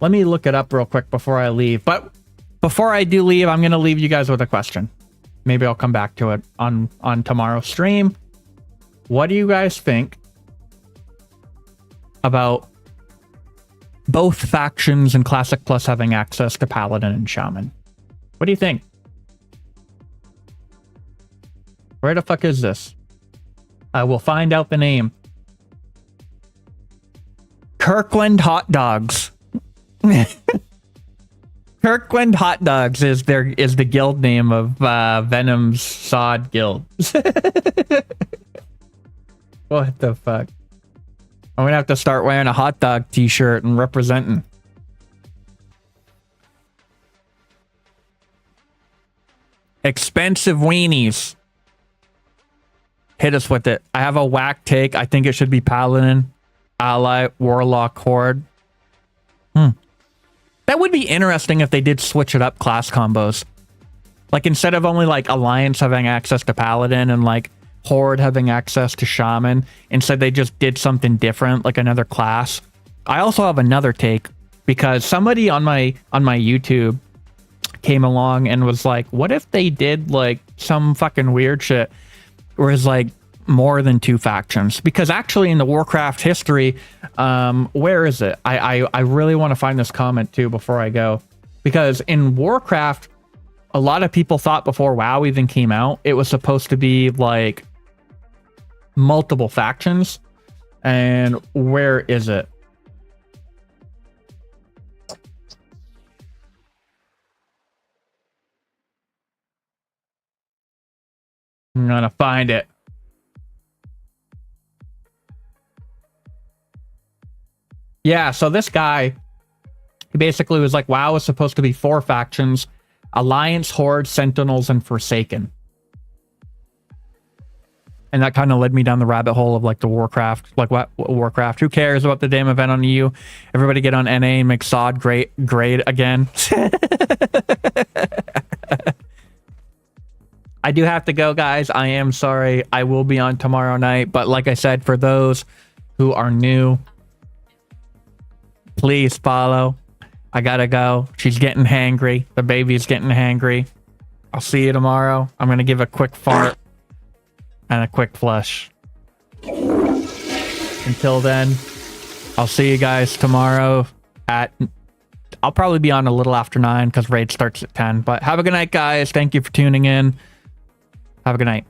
Let me look it up real quick before I leave. But before I do leave, I'm going to leave you guys with a question. Maybe I'll come back to it on tomorrow's stream. What do you guys think about both factions in Classic Plus having access to Paladin and Shaman? What do you think? Where the fuck is this? I will find out the name. Kirkland Hot Dogs. Kirkland Hot Dogs is the guild name of Venom's SoD guild. What the fuck? I'm gonna have to start wearing a hot dog t-shirt and representing. Expensive weenies. Hit us with it. I have a whack take. I think it should be Paladin, Ally, Warlock, Horde. That would be interesting if they did switch it up class combos. Like instead of only like Alliance having access to Paladin and like Horde having access to Shaman, instead they just did something different, like another class. I also have another take because somebody on my YouTube came along and was like, what if they did like some fucking weird shit where it's like more than 2 factions? Because actually in the Warcraft history, where is it? I really want to find this comment too before I go. Because in Warcraft, a lot of people thought before WoW even came out, it was supposed to be like multiple factions. And where is it? I'm gonna find it. Yeah, so this guy, he basically was like, WoW is supposed to be 4 factions: Alliance, Horde, Sentinels, and Forsaken. And that kind of led me down the rabbit hole of like the Warcraft. Like, what Warcraft? Who cares about the damn event on EU? Everybody get on NA and make SoD great again. I do have to go, guys. I am sorry. I will be on tomorrow night. But like I said, for those who are new, please follow. I gotta go. She's getting hangry. The baby's getting hangry. I'll see you tomorrow. I'm gonna give a quick fart and a quick flush. Until then, I'll see you guys tomorrow at... I'll probably be on a little after 9 because raid starts at 10. But have a good night, guys. Thank you for tuning in. Have a good night.